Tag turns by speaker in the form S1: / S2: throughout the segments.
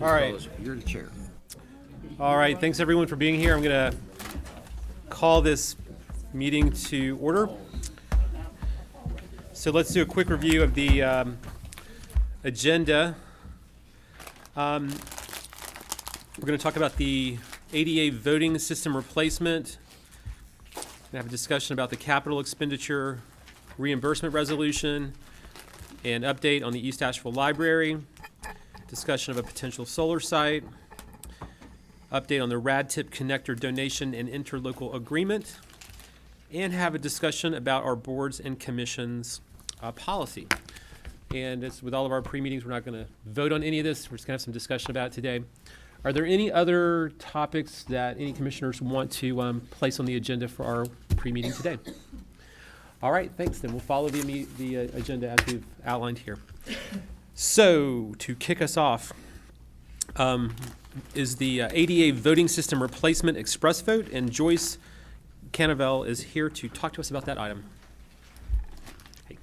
S1: All right.
S2: You're the chair.
S1: All right. Thanks, everyone, for being here. I'm going to call this meeting to order. So let's do a quick review of the agenda. We're going to talk about the ADA voting system replacement. We're going to have a discussion about the capital expenditure reimbursement resolution, an update on the East Asheville Library, discussion of a potential solar site, update on the RadTip connector donation and interlocal agreement, and have a discussion about our boards and commissions policy. And as with all of our pre-meetings, we're not going to vote on any of this. We're just going to have some discussion about it today. Are there any other topics that any commissioners want to place on the agenda for our pre-meeting today? All right, thanks. Then we'll follow the agenda as we've outlined here. So to kick us off is the ADA voting system replacement express vote, and Joyce Canavel is here to talk to us about that item. Hey.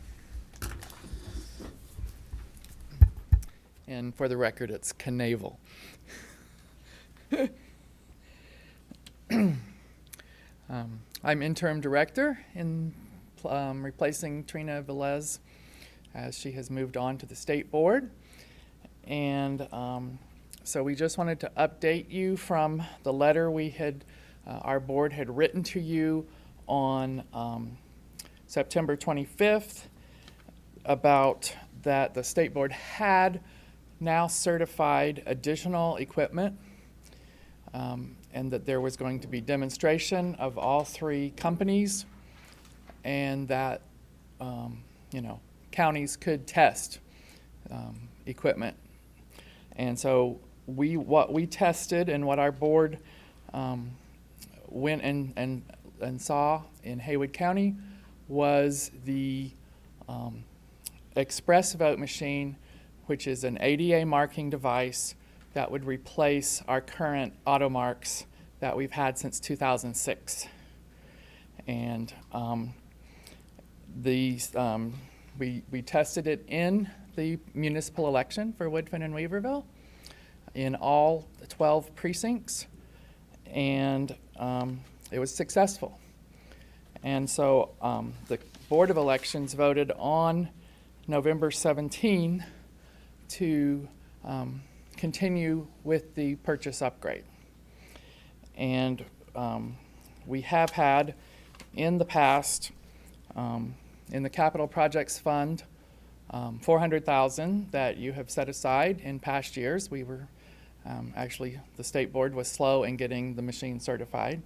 S3: And for the record, it's Canavel. I'm interim director in replacing Trina Velez as she has moved on to the state board. And so we just wanted to update you from the letter we had, our board had written to you on September 25th about that the state board had now certified additional equipment and that there was going to be demonstration of all three companies and that, counties could test equipment. And so what we tested and what our board went and saw in Haywood County was the express vote machine, which is an ADA marking device that would replace our current auto marks that we've had since 2006. And we tested it in the municipal election for Woodfin and Weaverville in all 12 precincts, and it was successful. And so the Board of Elections voted on November 17 to continue with the purchase upgrade. And we have had in the past, in the Capital Projects Fund, $400,000 that you have set aside in past years. We were actually, the state board was slow in getting the machine certified.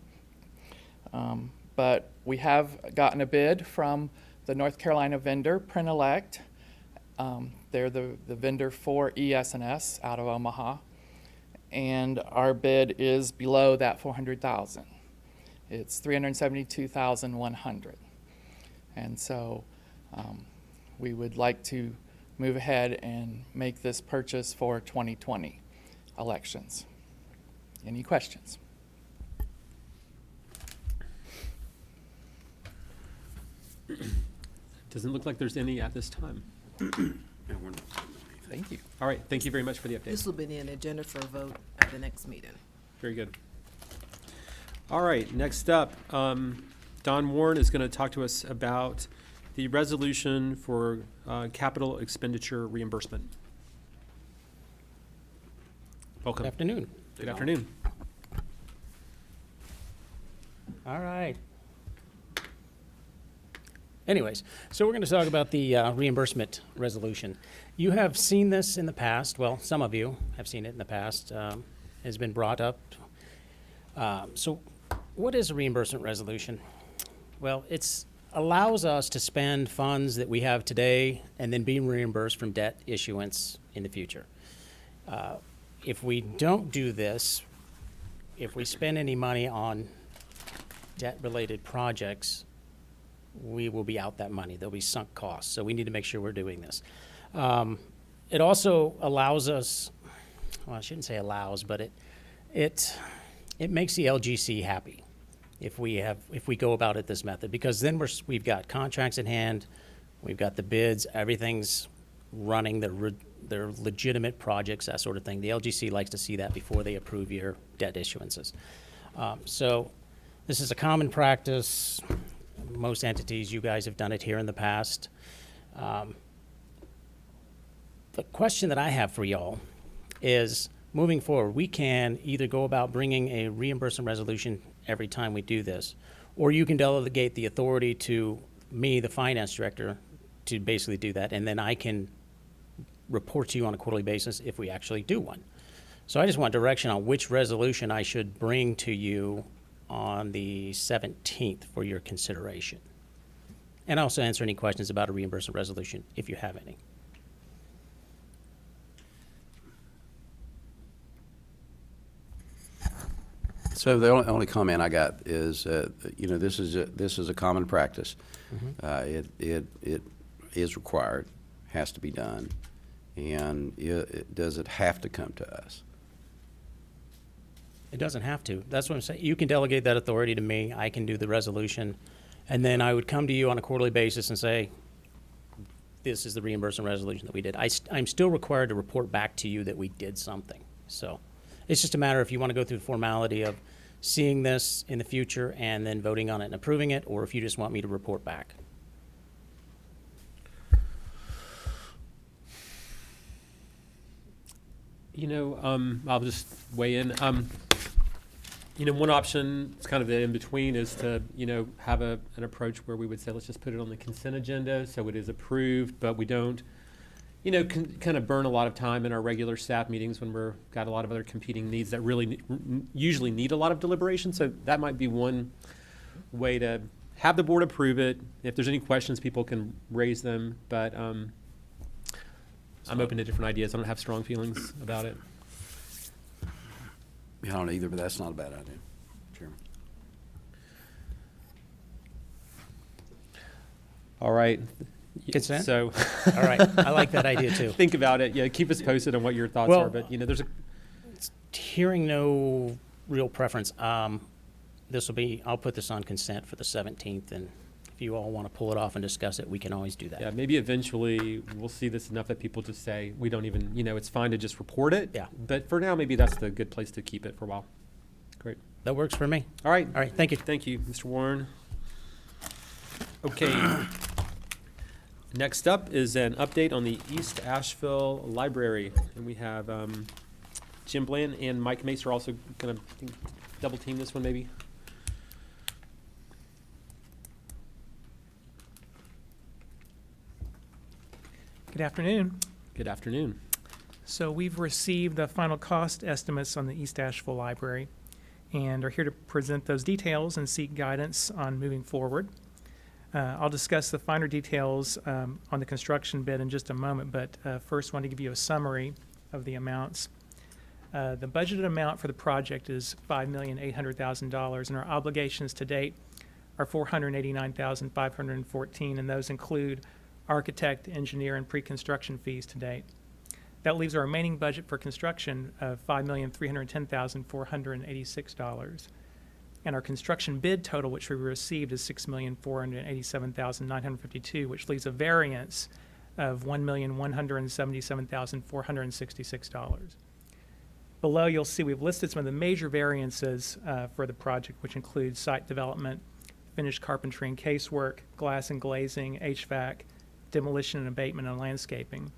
S3: But we have gotten a bid from the North Carolina vendor, Print-Elect. They're the vendor for ES&S out of Omaha. And our bid is below that $400,000. It's $372,100. And so we would like to move ahead and make this purchase for 2020 elections. Any questions?
S1: Doesn't look like there's any at this time.
S3: Thank you.
S1: All right, thank you very much for the update.
S4: This will be an agenda for a vote at the next meeting.
S1: Very good. All right, next up, Don Warren is going to talk to us about the resolution for capital expenditure reimbursement. Welcome.
S5: Good afternoon.
S1: Good afternoon.
S5: All right. Anyways, so we're going to talk about the reimbursement resolution. You have seen this in the past. Well, some of you have seen it in the past. Has been brought up. So what is a reimbursement resolution? Well, it allows us to spend funds that we have today and then be reimbursed from debt issuance in the future. If we don't do this, if we spend any money on debt-related projects, we will be out that money. There'll be sunk costs. So we need to make sure we're doing this. It also allows us, well, I shouldn't say allows, but it makes the LGC happy if we go about it this method, because then we've got contracts in hand, we've got the bids, everything's running, they're legitimate projects, that sort of thing. The LGC likes to see that before they approve your debt issuances. So this is a common practice. Most entities, you guys have done it here in the past. The question that I have for y'all is, moving forward, we can either go about bringing a reimbursement resolution every time we do this, or you can delegate the authority to me, the finance director, to basically do that, and then I can report to you on a quarterly basis if we actually do one. So I just want direction on which resolution I should bring to you on the 17th for your consideration. And also answer any questions about a reimbursement resolution if you have any.
S2: So the only comment I got is, this is a common practice. It is required, has to be done, and does it have to come to us?
S5: It doesn't have to. That's what I'm saying. You can delegate that authority to me. I can do the resolution. And then I would come to you on a quarterly basis and say, this is the reimbursement resolution that we did. I'm still required to report back to you that we did something. So it's just a matter if you want to go through the formality of seeing this in the future and then voting on it and approving it, or if you just want me to report back.
S1: I'll just weigh in. One option, it's kind of the in-between, is to, have an approach where we would say, let's just put it on the consent agenda so it is approved, but we don't, kind of burn a lot of time in our regular staff meetings when we're got a lot of other competing needs that really usually need a lot of deliberation. So that might be one way to have the board approve it. If there's any questions, people can raise them, but I'm open to different ideas. I don't have strong feelings about it.
S2: I don't either, but that's not a bad idea, Chairman.
S1: All right.
S5: Consent?
S1: So,
S5: All right. I like that idea too.
S1: think about it. Yeah, keep us posted on what your thoughts
S5: Well,
S1: are. But there's a
S5: Hearing no real preference, I'll put this on consent for the 17th, and if you all want to pull it off and discuss it, we can always do that.
S1: yeah. Maybe eventually we'll see this enough that people just say we don't even. It's fine to just report it.
S5: Yeah.
S1: But for now, maybe that's the good place to keep it for a while. Great.
S5: That works for me.
S1: All right.
S5: All right. Thank you.
S1: Thank you, Mr. Warren. Okay. Next up is an update on the East Asheville Library, and we have Jim Bland and Mike Mace are also going to double team this one, maybe.
S6: Good afternoon.
S1: Good afternoon.
S6: So we've received the final cost estimates on the East Asheville Library and are here to present those details and seek guidance on moving forward. I'll discuss the finer details on the construction bid in just a moment, but first want to give you a summary of the amounts. The budgeted amount for the project is $5,800,000, and our obligations to date are $489,514, and those include architect, engineer, and pre-construction fees to date. That leaves our remaining budget for construction of $5,310,486. And our construction bid total, which we received, is $6,487,952, which leaves a variance of $1,177,466. Below, you'll see we've listed some of the major variances for the project, which include site development, finished carpentry and casework, glass and glazing, HVAC, demolition and abatement, and landscaping.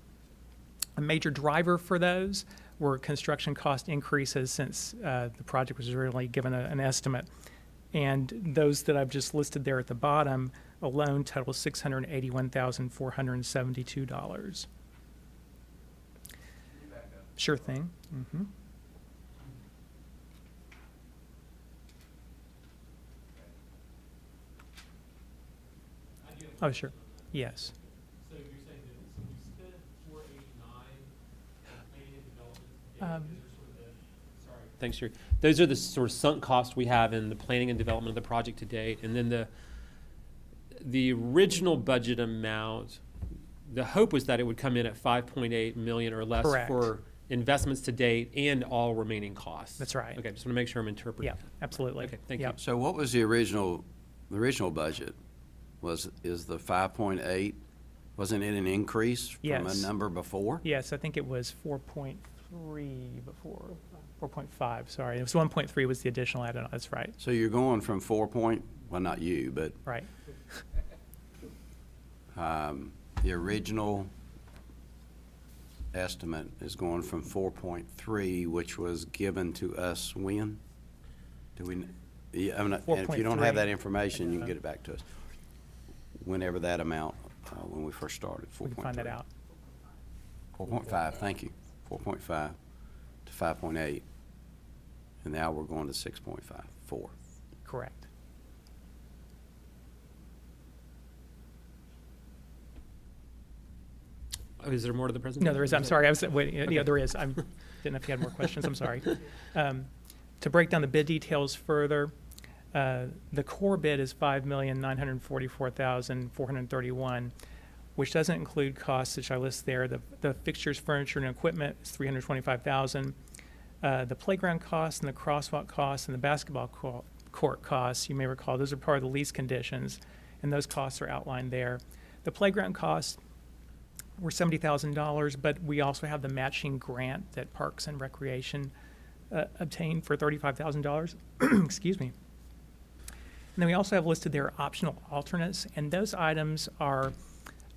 S6: A major driver for those were construction cost increases since the project was originally given an estimate. And those that I've just listed there at the bottom alone total $681,472. Sure thing. Mm-hmm. Oh, sure. Yes.
S1: So you're saying that you spent $489 planning and development. Thanks, Jerry. Those are the sort of sunk costs we have in the planning and development of the project to date, and then the original budget amount. The hope was that it would come in at 5.8 million or less.
S6: Correct.
S1: For investments to date and all remaining costs.
S6: That's right.
S1: Okay, just want to make sure I'm interpreting.
S6: Yeah, absolutely.
S1: Okay, thank
S6: Yep.
S1: you.
S2: So what was the original budget? Is the 5.8 Wasn't it an increase from a
S6: Yes.
S2: number before?
S6: Yes, I think it was 4.3 before, 4.5, sorry. It was 1.3 was the additional add-on, that's right,
S2: So you're going from 4 point, well, not you, but
S6: right.
S2: the original estimate is going from 4.3, which was given to us when? Do we, yeah, and if you don't have
S6: 4.3.
S2: that information, you can get it back to us. Whenever that amount, when we first started, 4.3.
S6: We can find that out.
S2: 4.5, thank you. 4.5 to 5.8. And now we're going to 6.54.
S6: Correct.
S1: Oh, is there more to the presentation?
S6: No, there is, I'm sorry, I was, wait, yeah, there is. I didn't know if you had more questions, I'm sorry. To break down the bid details further, the core bid is $5,944,431, which doesn't include costs which I list there. The fixtures, furniture, and equipment is $325,000. The playground costs and the crosswalk costs and the basketball court costs, you may recall, those are part of the lease conditions, and those costs are outlined there. The playground costs were $70,000, but we also have the matching grant that Parks and Recreation obtained for $35,000. Excuse me. And then we also have listed there optional alternates, and those items are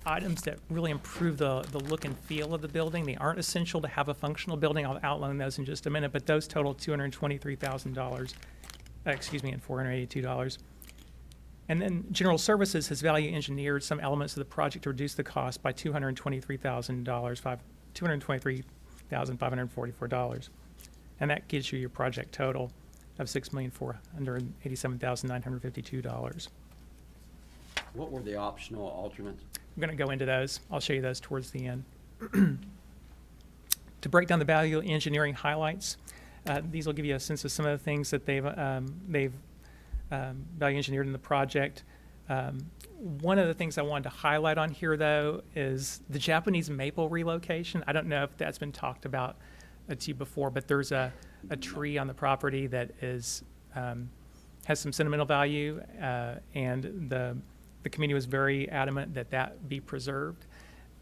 S6: items that really improve the look and feel of the building. They aren't essential to have a functional building. I'll outline those in just a minute, but those total $223,000, and $482. And then General Services has value engineered some elements of the project to reduce the cost by $223,544. And that gives you your project total of $6,487,952.
S2: What were the optional alternates?
S6: I'm going to go into those. I'll show you those towards the end. To break down the value engineering highlights, these will give you a sense of some of the things that they've value engineered in the project. One of the things I wanted to highlight on here, though, is the Japanese maple relocation. I don't know if that's been talked about to you before, but there's a tree on the property that is has some sentimental value, and the committee was very adamant that that be preserved.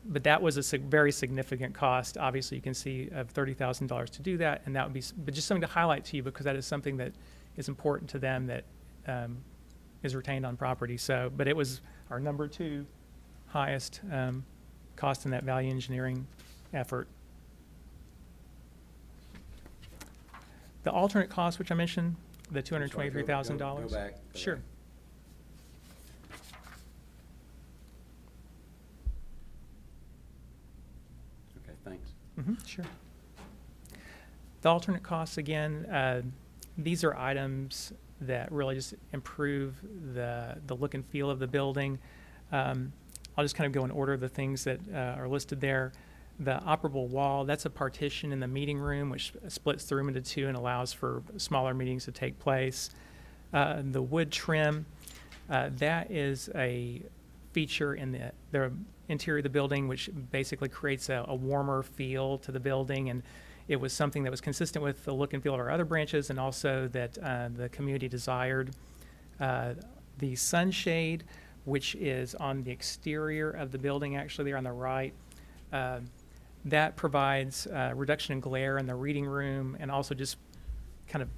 S6: But that was a very significant cost. Obviously, you can see of $30,000 to do that, and that would be, but just something to highlight to you because that is something that is important to them that is retained on property. So, but it was our number 2 highest cost in that value engineering effort. The alternate cost, which I mentioned, the $223,000.
S2: Go back.
S6: Sure.
S2: Okay, thanks.
S6: Sure. The alternate costs, again, these are items that really just improve the look and feel of the building. I'll just kind of go in order of the things that are listed there. The operable wall, that's a partition in the meeting room which splits the room into 2 and allows for smaller meetings to take place. The wood trim, that is a feature in the interior of the building which basically creates a warmer feel to the building, and it was something that was consistent with the look and feel of our other branches and also that the community desired. The sunshade, which is on the exterior of the building, actually there on the right, that provides reduction in glare in the reading room and also just kind of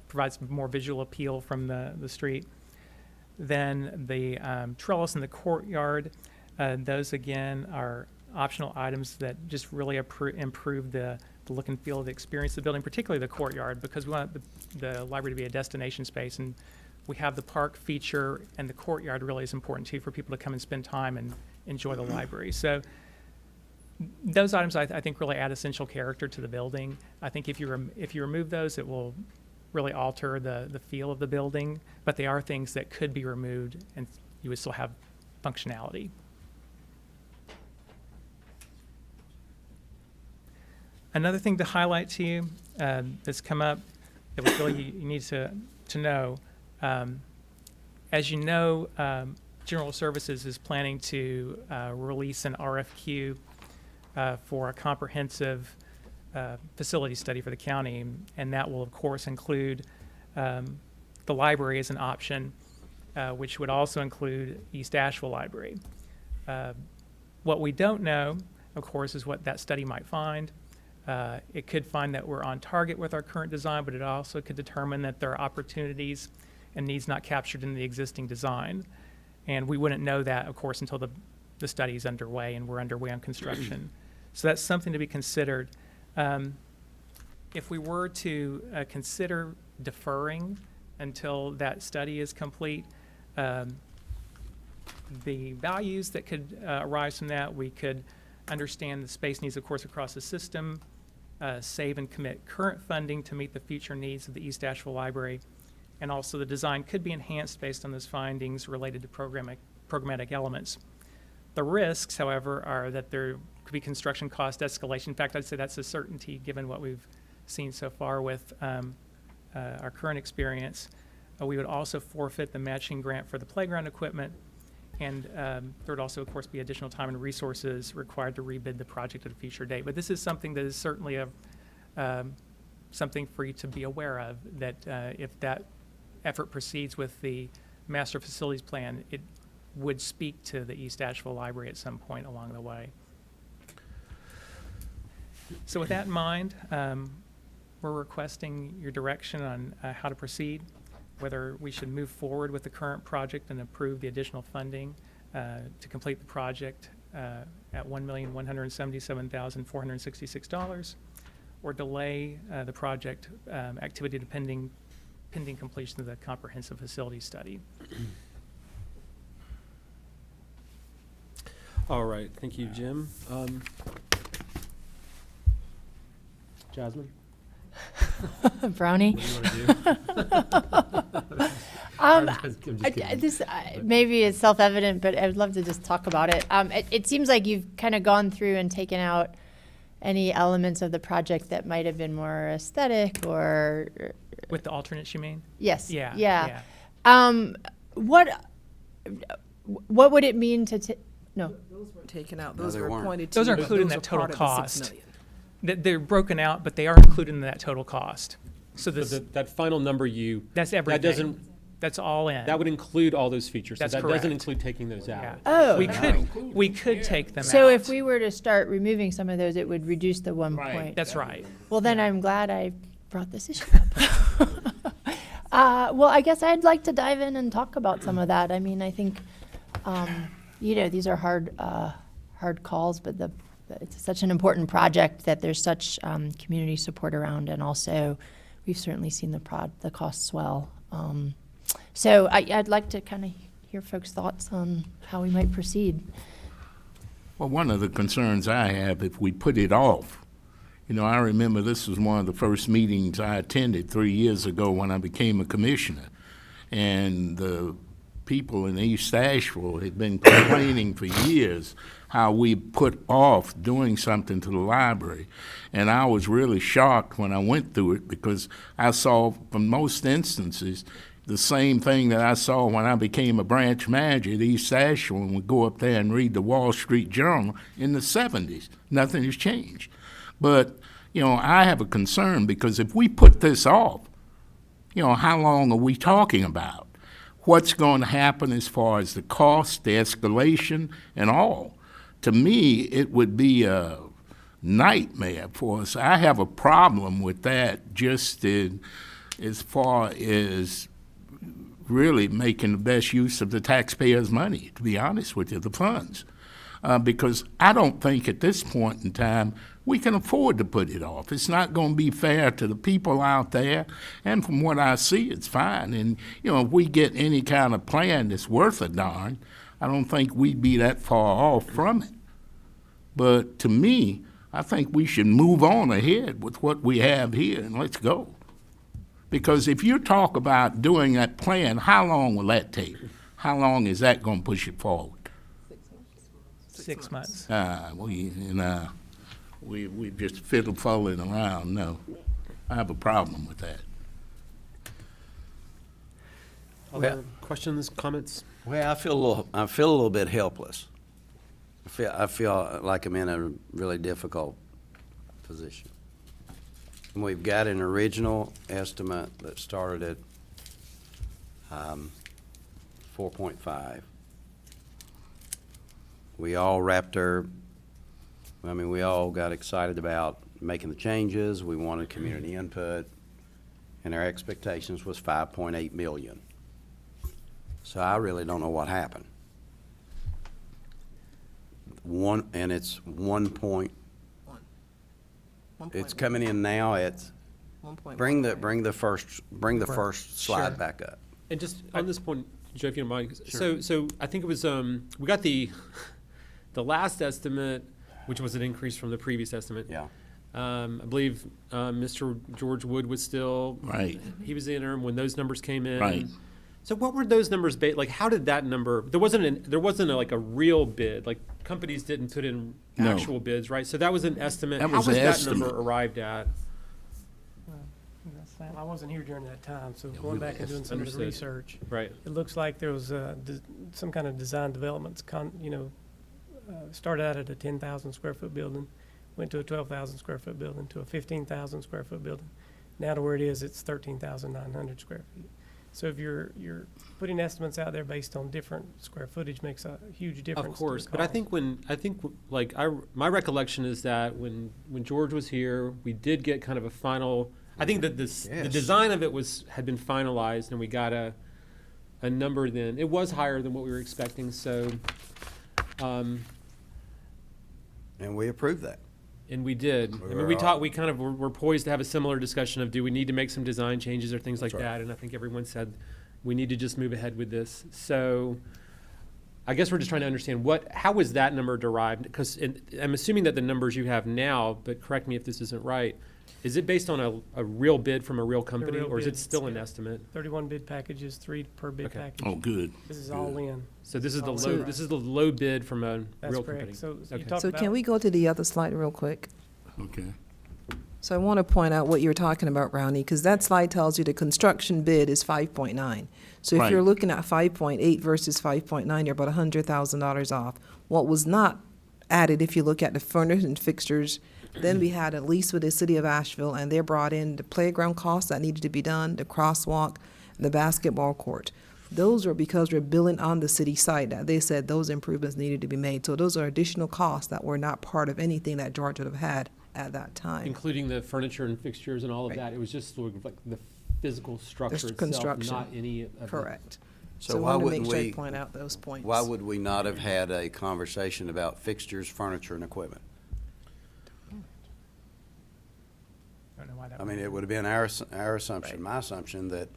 S6: provides more visual appeal from the street. Then the trellis in the courtyard, those again are optional items that just really improve the look and feel of the experience of the building, particularly the courtyard, because we want the library to be a destination space, and we have the park feature, and the courtyard really is important too for people to come and spend time and enjoy the library. So those items I think really add essential character to the building. I think if you remove those, it will really alter the feel of the building, but they are things that could be removed and you would still have functionality. Another thing to highlight to you that's come up that we feel you need to know, as you know, General Services is planning to release an RFQ for a comprehensive facility study for the county, and that will of course include the library as an option, which would also include East Asheville Library. What we don't know, of course, is what that study might find. It could find that we're on target with our current design, but it also could determine that there are opportunities and needs not captured in the existing design. And we wouldn't know that, of course, until the study is underway and we're underway on construction. So that's something to be considered. If we were to consider deferring until that study is complete, the values that could arise from that, we could understand the space needs, of course, across the system, save and commit current funding to meet the future needs of the East Asheville Library, and also the design could be enhanced based on those findings related to programmatic elements. The risks, however, are that there could be construction cost escalation. In fact, I'd say that's a certainty given what we've seen so far with our current experience. We would also forfeit the matching grant for the playground equipment, and there would also, of course, be additional time and resources required to rebid the project at a future date. But this is something that is certainly something for you to be aware of, that if that effort proceeds with the master facilities plan, it would speak to the East Asheville Library at some point along the way. So with that in mind, we're requesting your direction on how to proceed, whether we should move forward with the current project and approve the additional funding to complete the project at $1,177,466, or delay the project activity pending completion of the comprehensive facility study.
S1: All right, thank you, Jim. Jasmine,
S7: Brownie.
S1: what do you want to do?
S7: This maybe it's self-evident, but I would love to just talk about it. It seems like you've kind of gone through and taken out any elements of the project that might have been more aesthetic or.
S6: With the alternates, you mean?
S7: Yes.
S6: Yeah.
S7: What would it mean to no?
S4: Those weren't taken out.
S2: No,
S4: Those
S2: they
S4: were
S2: weren't.
S4: pointed to.
S6: Those are
S4: but
S6: included in
S4: those
S6: that
S4: are
S6: total
S4: part of the 6
S6: cost.
S4: million.
S6: They're broken out, but they are included in that total cost. So
S1: So
S6: this,
S1: that final number
S6: that's everything.
S1: that doesn't,
S6: That's all in.
S1: that would include all those features. So
S6: That's
S1: that
S6: correct.
S1: doesn't include taking those out.
S6: Yeah.
S7: Oh.
S6: We could take them out.
S7: So if we were to start removing some of those, it would reduce the 1 point.
S6: That's right.
S7: Well, then I'm glad I brought this issue up. Well, I guess I'd like to dive in and talk about some of that. I mean, I think, these are hard calls, but it's such an important project that there's such community support around, and also we've certainly seen the cost swell. So I'd like to kind of hear folks' thoughts on how we might proceed.
S8: Well, one of the concerns I have, if we put it off, I remember this was one of the first meetings I attended 3 years ago when I became a commissioner. And the people in East Asheville had been complaining for years how we put off doing something to the library. And I was really shocked when I went through it, because I saw, from most instances, the same thing that I saw when I became a branch manager at East Asheville and would go up there and read the Wall Street Journal in the 70s. Nothing has changed. But, I have a concern, because if we put this off, how long are we talking about? What's going to happen as far as the cost, the escalation, and all? To me, it would be a nightmare for us. I have a problem with that, just as far as really making the best use of the taxpayers' money, to be honest with you, the funds. Because I don't think at this point in time we can afford to put it off. It's not going to be fair to the people out there, and from what I see, it's fine. And, if we get any kind of plan that's worth a darn, I don't think we'd be that far off from it. But to me, I think we should move on ahead with what we have here, and let's go. Because if you talk about doing that plan, how long will that take? How long is that going to push it forward?
S6: 6 months.
S8: We just fiddle-fuddling around. No, I have a problem with that.
S1: Other questions, comments?
S2: Well, I feel a little bit helpless. I feel like I'm in a really difficult position. And we've got an original estimate that started at 4.5. we all wrapped our, I mean, we all got excited about making the changes. We wanted community input, and our expectations was 5.8 million. So I really don't know what happened. And it's 1 it's coming in now at, bring the first slide back up.
S1: And just on this point, Joe, if you don't mind, so I think it was, we got the last estimate, which was an increase from the previous estimate.
S2: Yeah.
S1: I believe Mr. George Wood was still,
S8: Right.
S1: he was the interim when those numbers came in.
S8: Right.
S1: So what were those numbers like, how did that number, there wasn't like a real bid, like companies didn't put in
S8: No.
S1: actual bids, right? So that was an estimate.
S8: That
S1: How
S8: was
S1: was
S8: an
S1: that
S8: estimate.
S1: number arrived at?
S6: I wasn't here during that time, so going back and doing some of the
S1: Understood.
S6: research,
S1: Right.
S6: it looks like there was some kind of design developments, started out at a 10,000 square foot building, went to a 12,000 square foot building, to a 15,000 square foot building. Now to where it is, it's 13,900 square feet. So if you're putting estimates out there based on different square footage makes a huge difference.
S1: Of course, but I think my recollection is that when George was here, we did get kind of a final, I think that the
S2: Yes.
S1: design of it had been finalized, and we got a number then. It was higher than what we were expecting, so,
S2: And we approved that.
S1: and we did. I mean, we kind of were poised to have a similar discussion of, do we need to make some design changes or things like
S2: That's right.
S1: that? And I think everyone said, we need to just move ahead with this. So I guess we're just trying to understand how was that number derived? Because I'm assuming that the numbers you have now, but correct me if this isn't right, is it based on a real bid from a real company,
S6: real
S1: or is it
S6: bids,
S1: still an
S6: yeah.
S1: estimate?
S6: 31 bid packages, 3 per bid
S1: Okay.
S6: package.
S8: Oh, good.
S6: This is all in.
S1: So this is the
S6: So-
S1: this is the low bid from a
S6: That's
S1: real
S6: correct.
S1: company?
S6: So you
S1: Okay.
S6: talked
S4: So
S6: about.
S4: can we go to the other slide real quick?
S8: Okay.
S4: So I want to point out what you're talking about, Rowney, because that slide tells you the construction bid is 5.9. So if
S8: Right.
S4: you're looking at 5.8 versus 5.9, you're about $100,000 off. What was not added, if you look at the furniture and fixtures, then we had a lease with the city of Asheville, and they brought in the playground costs that needed to be done, the crosswalk, the basketball court. Those are because we're billing on the city site that they said those improvements needed to be made. So those are additional costs that were not part of anything that George would have had at that time.
S1: Including the furniture and fixtures and all of
S4: Right.
S1: that? It was just sort of like the physical structure itself,
S4: construction.
S1: not any of the...
S4: Correct.
S2: So
S4: So I
S2: why
S4: wanted to
S2: wouldn't
S4: make sure
S2: we,
S4: I point out those points.
S2: why would we not have had a conversation about fixtures, furniture, and equipment?
S6: I don't know why that
S2: I mean,
S6: would-
S2: it would have been our assumption, my assumption, that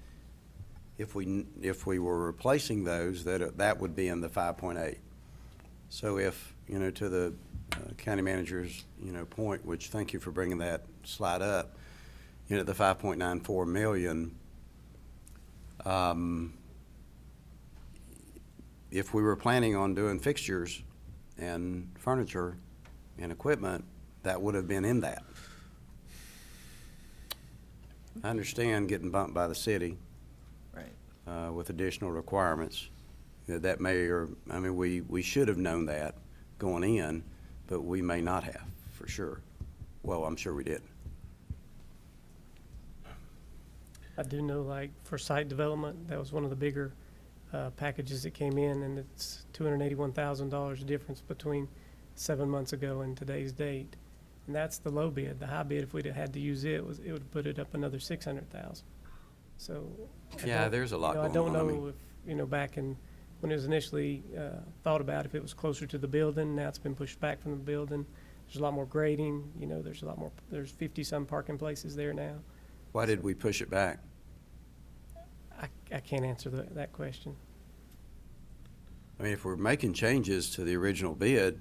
S2: if we were replacing those, that would be in the 5.8. So if, to the county manager's, point, which thank you for bringing that slide up, the 5.94 million, if we were planning on doing fixtures and furniture and equipment, that would have been in that. I understand getting bumped by the city
S4: Right.
S2: with additional requirements. That we should have known that going in, but we may not have, for sure. Well, I'm sure we did.
S6: I do know, like, for site development, that was one of the bigger packages that came in, and it's $281,000 difference between 7 months ago and today's date. And that's the low bid. The high bid, if we'd have had to use it, would put it up another 600,000. So.
S2: Yeah, there's a lot going on.
S6: I don't know if, back in, when it was initially thought about, if it was closer to the building. Now it's been pushed back from the building. There's a lot more grading, there's 50-some parking places there now.
S2: Why did we push it back?
S6: I can't answer that question.
S2: I mean, if we're making changes to the original bid,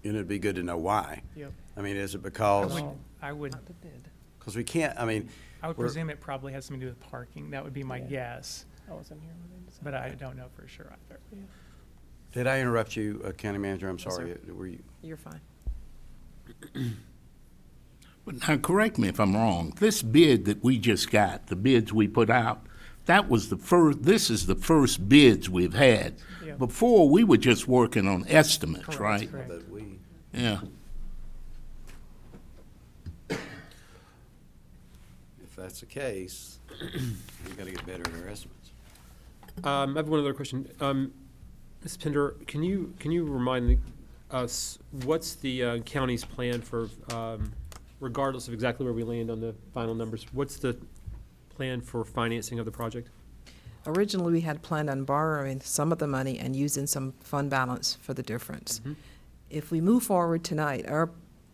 S2: it'd be good to know why.
S6: Yep.
S2: I mean, is it because,
S6: I would
S4: Not the bid.
S2: because we can't,
S6: I would
S2: We're-
S6: presume it probably has something to do with parking. That would be my
S4: Yeah.
S6: guess,
S4: I wasn't here when they
S6: but I don't know for sure either.
S2: did I interrupt you, County Manager? I'm
S4: sir.
S2: sorry. Were you?
S4: You're fine.
S8: But now, correct me if I'm wrong, this bid that we just got, the bids we put out, this is the first bids we've had.
S6: Yeah.
S8: Before, we were just working on estimates,
S6: Correct,
S8: right?
S6: correct.
S2: That we,
S8: Yeah.
S2: if that's the case, we got to get better at our estimates.
S1: I have one other question. Ms. Pender, can you remind us, what's the county's plan for, regardless of exactly where we land on the final numbers, what's the plan for financing of the project?
S4: Originally, we had planned on borrowing some of the money and using some fund balance for the difference. If we move forward tonight,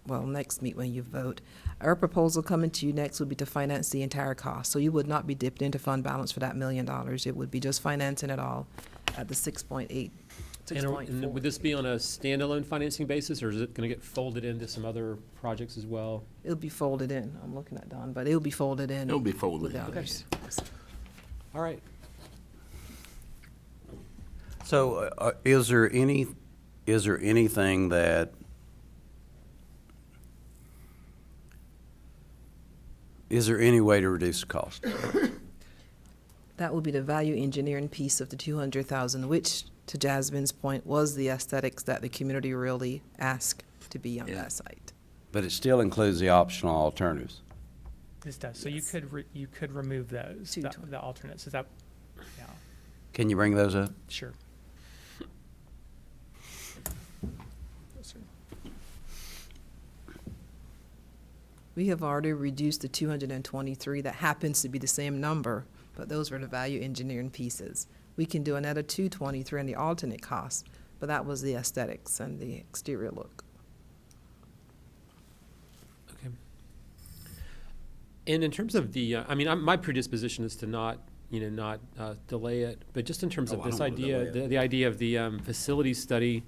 S4: next meet when you vote, our proposal coming to you next would be to finance the entire cost. So you would not be dipped into fund balance for that $1 million. It would be just financing it all at the 6.8,
S1: And
S4: 6.4.
S1: would this be on a standalone financing basis, or is it going to get folded into some other projects as well?
S4: It'll be folded in. I'm looking at Don, but it'll be folded in.
S8: It'll be folded
S4: with the
S8: in.
S4: others.
S1: All right.
S2: So, is there anything that, is there any way to reduce the cost?
S4: That will be the value engineering piece of the 200,000, which, to Jasmine's point, was the aesthetics that the community really asked to be on that site.
S2: But it still includes the optional alternatives.
S6: This does. So
S4: Yes.
S6: you could remove those,
S4: Two
S6: the,
S4: to-
S6: the alternates. Is that, yeah,
S2: Can you bring those up?
S6: sure.
S4: We have already reduced the 223. That happens to be the same number, but those were the value engineering pieces. We can do another 223 in the alternate cost, but that was the aesthetics and the exterior look.
S1: Okay. And in terms of the, my predisposition is to not delay it, but just in terms
S2: Oh,
S1: of
S2: I
S1: this
S2: don't wanna
S1: idea,
S2: delay it.
S1: the idea of the facility study,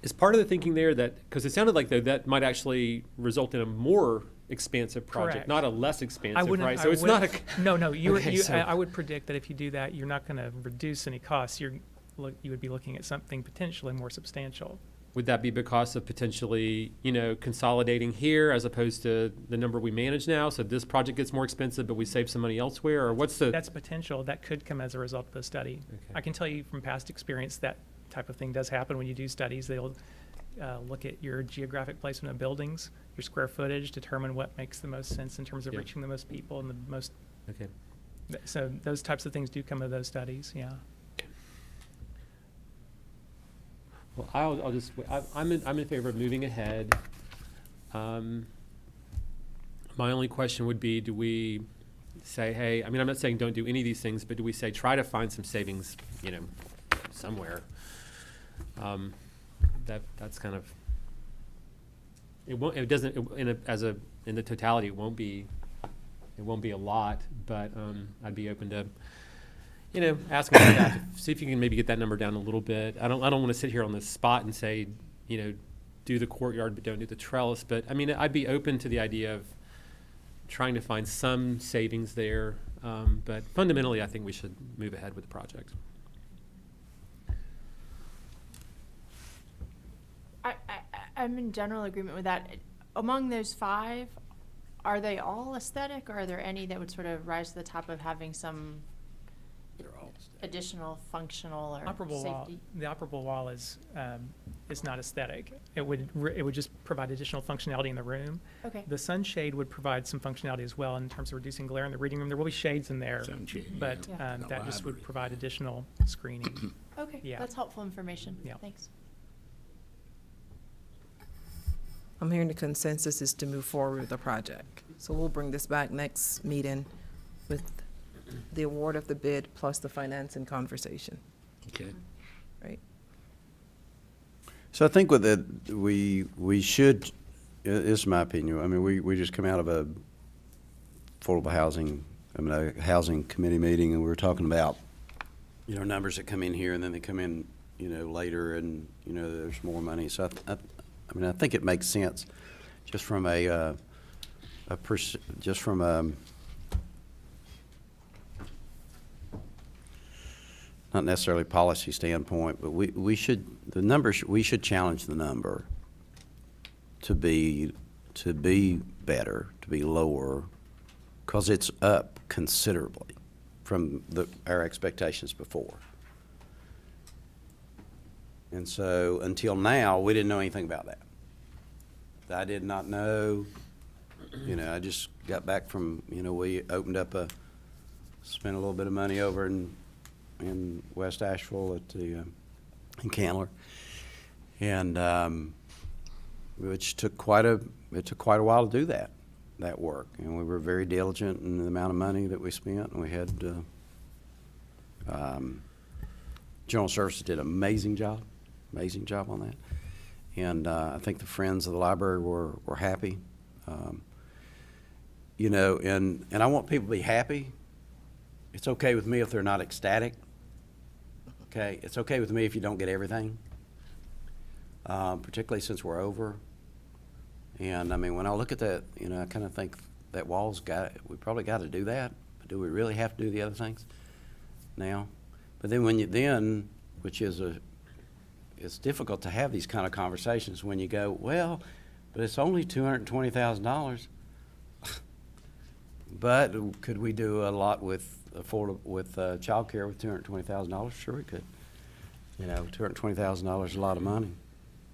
S1: is part of the thinking there that, because it sounded like that might actually result in a more expansive project,
S6: Correct.
S1: not a less
S6: I
S1: expansive,
S6: wouldn't.
S1: right?
S6: I
S1: So it's not a,
S6: wouldn't- No, no.
S1: Okay, so-
S6: I would predict that if you do that, you're not going to reduce any costs. You would be looking at something potentially more substantial.
S1: would that be because of potentially, consolidating here as opposed to the number we manage now? So this project gets more expensive, but we save some money elsewhere, or what's the?
S6: That's potential. That could come as a result of the study.
S1: Okay.
S6: I can tell you from past experience that type of thing does happen when you do studies. They'll look at your geographic placement of buildings, your square footage, determine what makes the most sense in terms of
S1: Yeah.
S6: reaching the most people and the most.
S1: Okay.
S6: So those types of things do come to those studies. Yeah.
S1: Well, I'll just, I'm in favor of moving ahead. My only question would be, do we say, hey, I'm not saying don't do any of these things, but do we say, try to find some savings, somewhere? That's kind of, it won't, it doesn't, in the totality, it won't be a lot, but, I'd be open to, asking for that, to see if you can maybe get that number down a little bit. I don't want to sit here on the spot and say, do the courtyard, but don't do the trellis. But I'd be open to the idea of trying to find some savings there. But fundamentally, I think we should move ahead with the project.
S7: I'm in general agreement with that. Among those 5, are they all aesthetic, or are there any that would sort of rise to the top of having some additional functional or
S6: Operable wall.
S7: safety?
S6: The operable wall is not aesthetic. It would just provide additional functionality in the room.
S7: Okay.
S6: The sunshade would provide some functionality as well in terms of reducing glare in the reading room. There will be shades in there,
S8: Sunshade,
S6: but
S7: yeah.
S8: The
S6: that just would
S8: library.
S6: provide additional screening.
S7: Okay,
S6: Yeah.
S7: that's helpful information.
S6: Yeah.
S7: Thanks.
S4: I'm hearing the consensus is to move forward with the project. So we'll bring this back next meeting with the award of the bid plus the financing conversation,
S8: Okay.
S4: right?
S2: So I think with that, we should, this is my opinion, we just come out of a affordable housing, a housing committee meeting, and we were talking about, numbers that come in here, and then they come in, later, and, there's more money. So I think it makes sense, just from not necessarily policy standpoint, but we should challenge the number to be better, to be lower, because it's up considerably from our expectations before. And so until now, we didn't know anything about that. I did not know, I just got back from, we opened up spent a little bit of money over in in West Asheville at the, in Candler. And, which took it took quite a while to do that work. And we were very diligent in the amount of money that we spent, and we had, General Services did an amazing job on that. And I think the Friends of the Library were happy. You know, and I want people to be happy. It's okay with me if they're not ecstatic. Okay, it's okay with me if you don't get everything, particularly since we're over. And I mean, when I look at that, you know, I kind of think that we probably got to do that. But do we really have to do the other things now? But then it's difficult to have these kind of conversations when you go, well, but it's only $220,000. But could we do a lot with child care with $220,000? Sure we could. You know, $220,000 is a lot of money.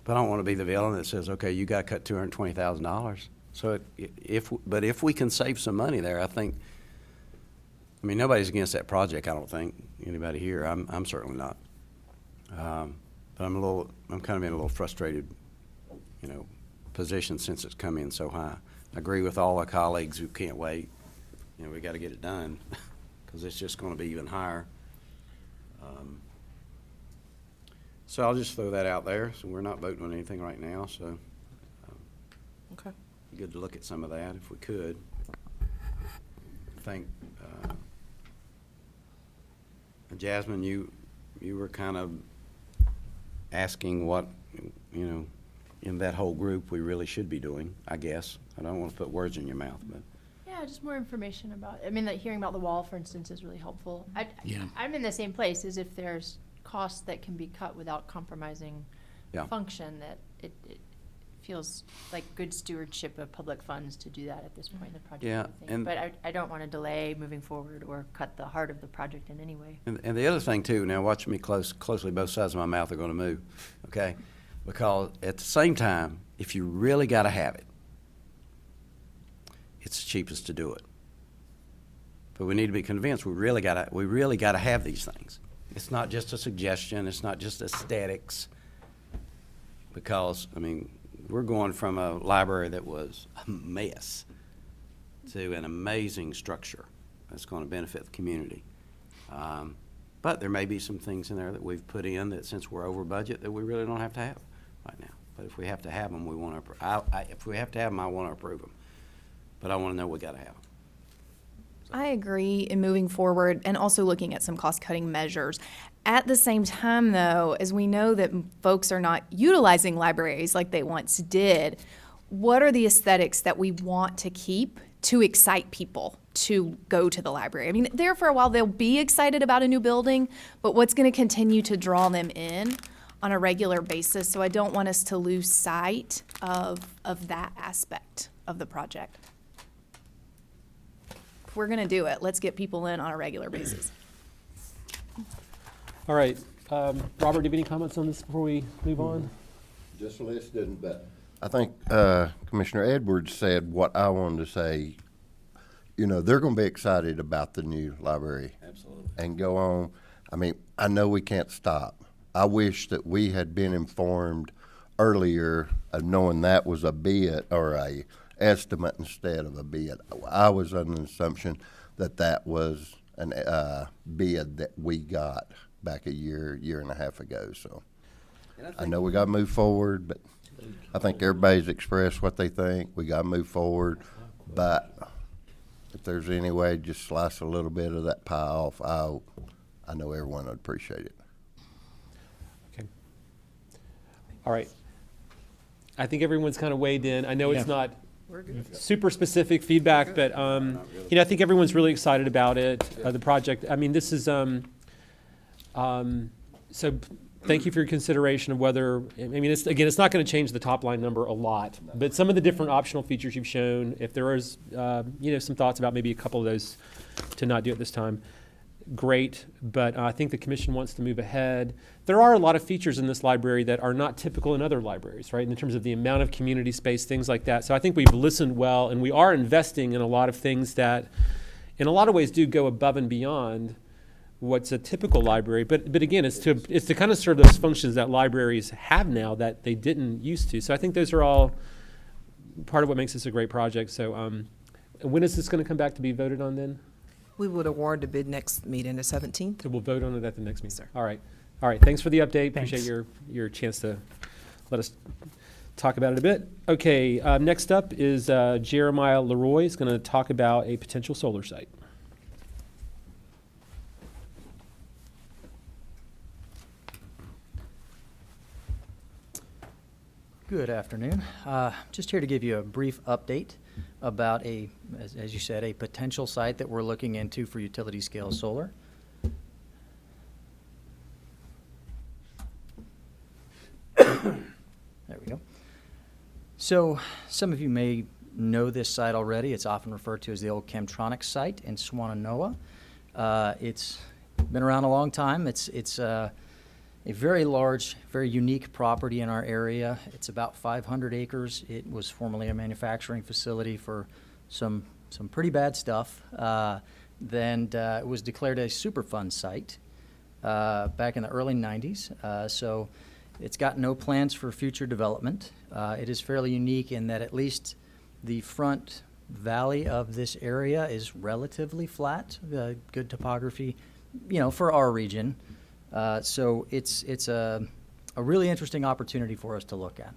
S2: But I don't want to be the villain that says, okay, you got to cut $220,000. So if we can save some money there, I mean, nobody's against that project, I don't think. Anybody here? I'm certainly not. But I'm kind of in a little frustrated, you know, position since it's come in so high. I agree with all our colleagues who can't wait. You know, we got to get it done because it's just going to be even higher. So I'll just throw that out there. So we're not voting on anything right now. So
S4: Okay.
S2: good to look at some of that if we could. I think, Jasmine, you were kind of asking what, you know, in that whole group we really should be doing, I guess. I don't want to put words in your mouth, but.
S7: Yeah, just more information about, I mean, like hearing about the wall, for instance, is really helpful.
S8: Yeah.
S7: I'm in the same place as if there's costs that can be cut without compromising
S2: Yeah.
S7: function, that it feels like good stewardship of public funds to do that at this point in the project.
S2: Yeah,
S7: I think.
S2: and-
S7: But I don't want to delay moving forward or cut the heart of the project in any way.
S2: And the other thing too, now watch me closely, both sides of my mouth are going to move, okay? Because at the same time, if you really got to have it, it's the cheapest to do it. But we need to be convinced we really got to have these things. It's not just a suggestion. It's not just aesthetics. Because I mean, we're going from a library that was a mess to an amazing structure that's going to benefit the community. But there may be some things in there that we've put in that, since we're over budget, that we really don't have to have right now. But if we have to have them, we want to. If we have to have them, I want to approve them. But I want to know we got to have them.
S9: I agree in moving forward and also looking at some cost-cutting measures. At the same time, though, as we know that folks are not utilizing libraries like they once did, what are the aesthetics that we want to keep to excite people to go to the library? I mean, there for a while they'll be excited about a new building, but what's going to continue to draw them in on a regular basis? So I don't want us to lose sight of that aspect of the project. If we're going to do it, let's get people in on a regular basis.
S1: All right. Robert, do you have any comments on this before we move on?
S10: Just listed, but I think Commissioner Edwards said what I wanted to say. You know, they're going to be excited about the new library.
S2: Absolutely.
S10: And go on. I mean, I know we can't stop. I wish that we had been informed earlier of knowing that was a bid or a estimate instead of a bid. I was under the assumption that that was an bid that we got back a year and a half ago. So I know we got to move forward, but I think everybody's expressed what they think. We got to move forward, but if there's any way, just slice a little bit of that pie off. I know everyone would appreciate it.
S1: Okay. All right. I think everyone's kind of weighed in. I know it's not super specific feedback, but you know, I think everyone's really excited about it, the project. I mean, this is so. Thank you for your consideration of whether. I mean, it's not going to change the top line number a lot, but some of the different optional features you've shown. If there is, you know, some thoughts about maybe a couple of those to not do it this time, great. But I think the commission wants to move ahead. There are a lot of features in this library that are not typical in other libraries, right? In terms of the amount of community space, things like that. So I think we've listened well, and we are investing in a lot of things that, in a lot of ways, do go above and beyond what's a typical library. But again, it's to kind of serve those functions that libraries have now that they didn't used to. So I think those are all part of what makes this a great project. So when is this going to come back to be voted on then?
S4: We would award the bid next meeting, the 17th.
S1: So we'll vote on it at the next meeting.
S4: Sir.
S1: All right. All right. Thanks for the update.
S6: Thanks.
S1: Appreciate your chance to let us talk about it a bit. Okay. Next up is Jeremiah Leroy is going to talk about a potential solar site.
S11: Good afternoon. Just here to give you a brief update about as you said, a potential site that we're looking into for utility scale solar. There we go. So some of you may know this site already. It's often referred to as the old Chemtronics site in Swannanoa. It's been around a long time. It's a very large, very unique property in our area. It's about 500 acres. It was formerly a manufacturing facility for some pretty bad stuff. Then it was declared a Superfund site back in the early 90s. So it's got no plans for future development. It is fairly unique in that at least the front valley of this area is relatively flat, good topography, for our region. So it's a really interesting opportunity for us to look at.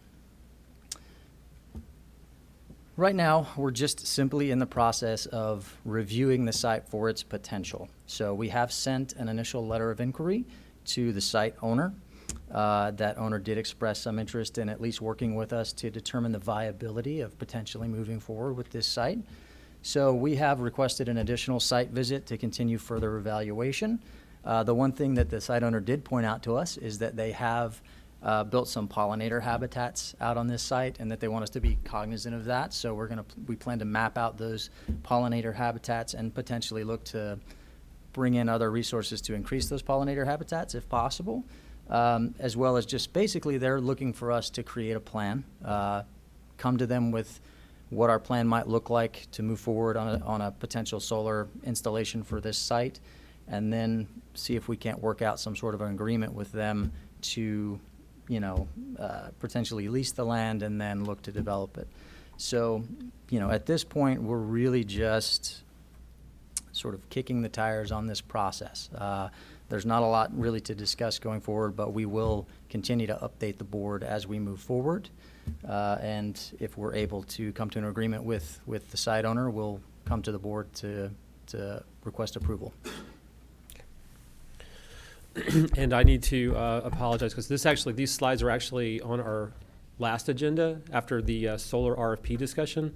S11: Right now, we're just simply in the process of reviewing the site for its potential. So we have sent an initial letter of inquiry to the site owner. That owner did express some interest in at least working with us to determine the viability of potentially moving forward with this site. So we have requested an additional site visit to continue further evaluation. The one thing that the site owner did point out to us is that they have built some pollinator habitats out on this site and that they want us to be cognizant of that. So we plan to map out those pollinator habitats and potentially look to bring in other resources to increase those pollinator habitats if possible. As well as just basically they're looking for us to create a plan, come to them with what our plan might look like to move forward on a potential solar installation for this site, and then see if we can't work out some sort of an agreement with them to, potentially lease the land and then look to develop it. So, at this point, we're really just sort of kicking the tires on this process. There's not a lot really to discuss going forward, but we will continue to update the board as we move forward. And if we're able to come to an agreement with the site owner, we'll come to the board to request approval.
S1: And I need to apologize because these slides are actually on our last agenda after the solar RFP discussion.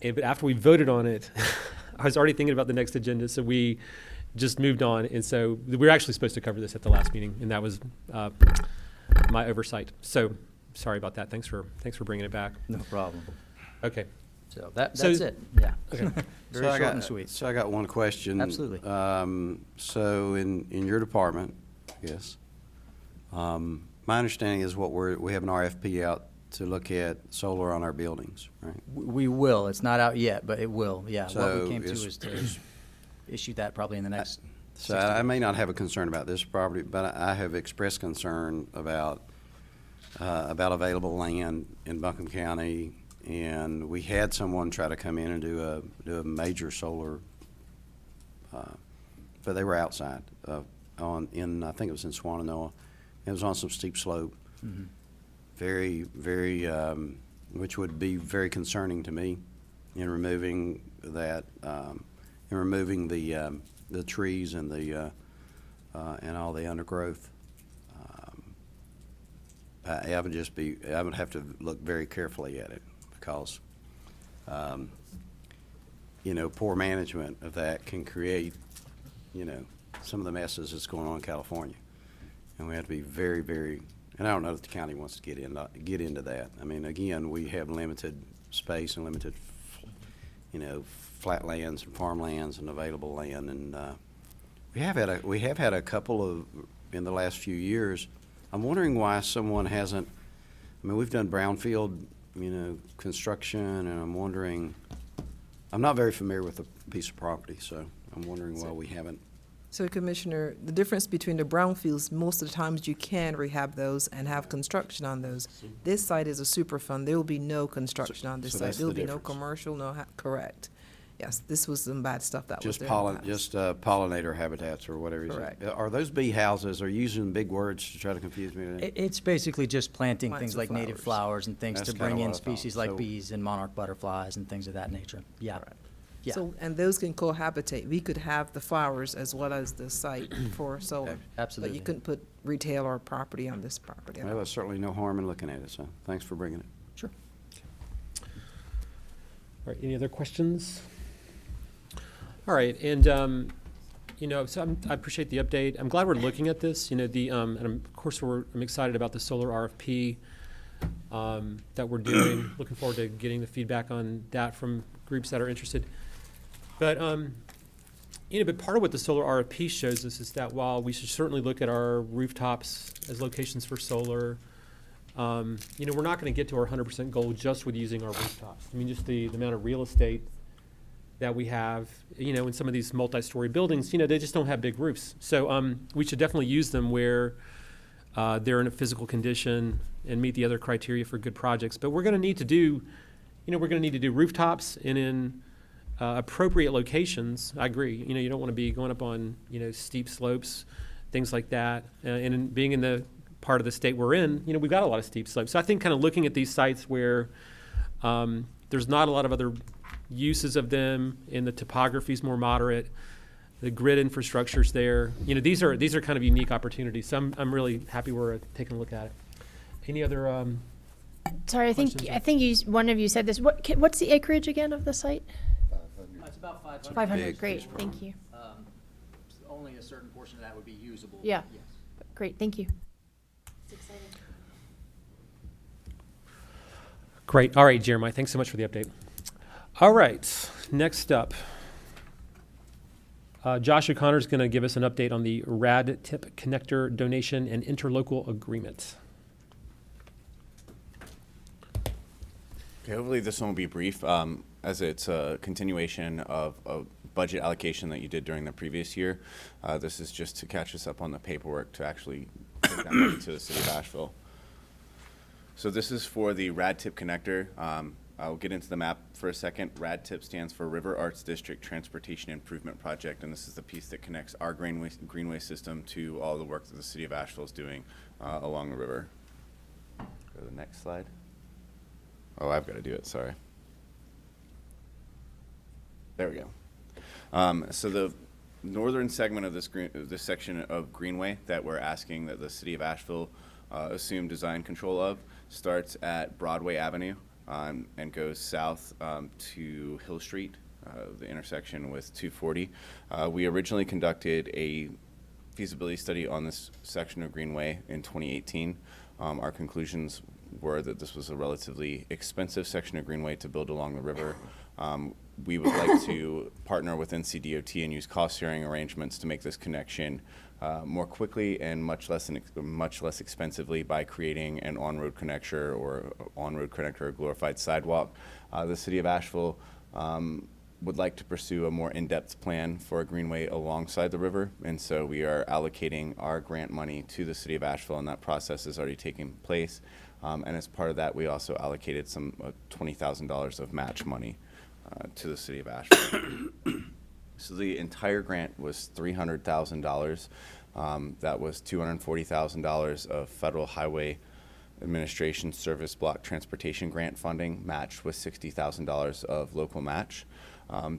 S1: But after we voted on it, I was already thinking about the next agenda, so we just moved on. And so we were actually supposed to cover this at the last meeting, and that was my oversight. So sorry about that. Thanks for bringing it back.
S11: No problem.
S1: Okay.
S11: So that's
S1: So-
S11: it. Yeah.
S1: Okay.
S11: Very short and sweet.
S2: So I got one question.
S11: Absolutely.
S2: So in your department, yes, my understanding is we have an RFP out to look at solar on our buildings, right?
S11: We will. It's not out yet, but it will. Yeah. What
S2: So
S11: we came to
S2: it's-
S11: is to issue that probably in the next.
S2: So I may not have a concern about this property, but I have expressed concern about available land in Buncombe County, and we had someone try to come in and do a major solar, but they were outside I think it was in Swannanoa. It was on some steep slope.
S11: Mhm.
S2: Very, very, which would be very concerning to me in removing that, in removing the trees and and all the undergrowth. I would have to look very carefully at it because, poor management of that can create, some of the messes that's going on in California. And we have to be very, very, and I don't know if the county wants to get into that. I mean, again, we have limited space and limited, flat lands and farmlands and available land. And we have had a couple of, in the last few years. I'm wondering why someone hasn't, we've done brownfield, construction, and I'm wondering, I'm not very familiar with the piece of property, so I'm wondering why we haven't.
S4: So Commissioner, the difference between the brownfields, most of the times you can rehab those and have construction on those. This site is a Superfund. There will be no construction on this
S2: so
S4: site.
S2: that's
S4: There will
S2: the
S4: be no
S2: difference.
S4: commercial, correct. Yes, this was some bad stuff that was
S2: Just
S4: there. in the past.
S2: pollinator habitats or whatever you say.
S4: Correct.
S2: Are those bee houses, are you using big words to try to confuse me today?
S11: It's basically just planting
S4: Plants
S11: things
S4: with
S11: like native
S4: flowers.
S11: flowers and things
S2: That's
S11: to
S2: kinda
S11: bring in
S2: what I thought.
S11: species like
S2: So-
S11: bees and monarch butterflies and things of that nature. Yeah. Yeah.
S4: So, and those can cohabitate. We could have the flowers as well as the site for solar.
S11: Absolutely.
S4: But you couldn't put retail or property on this property.
S2: Well, there's certainly no harm in looking at it, so thanks for bringing it.
S11: Sure.
S1: All right, any other questions? All right, and, so I appreciate the update. I'm glad we're looking at this, and of course, I'm excited about the solar RFP that we're doing. Looking forward to getting the feedback on that from groups that are interested. But, but part of what the solar RFP shows us is that while we should certainly look at our rooftops as locations for solar, we're not going to get to our 100% goal just with using our rooftops. I mean, just the amount of real estate that we have, in some of these multi-story buildings, they just don't have big roofs. So we should definitely use them where they're in a physical condition and meet the other criteria for good projects. But we're going to need to do, rooftops and in appropriate locations. I agree. You don't want to be going up on, steep slopes, things like that. And being in the part of the state we're in, we've got a lot of steep slopes. So I think kind of looking at these sites where there's not a lot of other uses of them, and the topography is more moderate, the grid infrastructure's there. These are kind of unique opportunities. So I'm really happy we're taking a look at it. Any other?
S7: Sorry, I think one of you said this. What's the acreage again of the site?
S11: It's about 500.
S7: 500.
S2: Big
S7: Great,
S2: piece of
S7: thank you.
S11: Only a certain portion of that would be usable.
S7: Yeah. Great, thank you.
S1: Great. All right, Jeremiah, thanks so much for the update. All right, next up, Josh O'Connor's going to give us an update on the RAD tip connector donation and interlocal agreement.
S12: Okay, hopefully this one will be brief, as it's a continuation of a budget allocation that you did during the previous year. This is just to catch us up on the paperwork to actually take that money to the city of Asheville. So this is for the RAD tip connector. I'll get into the map for a second. RAD tip stands for River Arts District Transportation Improvement Project, and this is the piece that connects our greenway system to all the work that the city of Asheville is doing along the river. Go to the next slide. Oh, I've got to do it, sorry. There we go. So the northern segment of this section of Greenway that we're asking that the city of Asheville assume design control of starts at Broadway Avenue and goes south to Hill Street, the intersection with 240. We originally conducted a feasibility study on this section of Greenway in 2018. Our conclusions were that this was a relatively expensive section of Greenway to build along the river. We would like to partner with NCDOT and use cost-sharing arrangements to make this connection more quickly and much less expensively by creating an on-road connector or a glorified sidewalk. The city of Asheville would like to pursue a more in-depth plan for a greenway alongside the river, and so we are allocating our grant money to the city of Asheville, and that process is already taking place. And as part of that, we also allocated some $20,000 of match money to the city of Asheville. So the entire grant was $300,000. That was $240,000 of Federal Highway Administration Service Block Transportation Grant funding, matched with $60,000 of local match.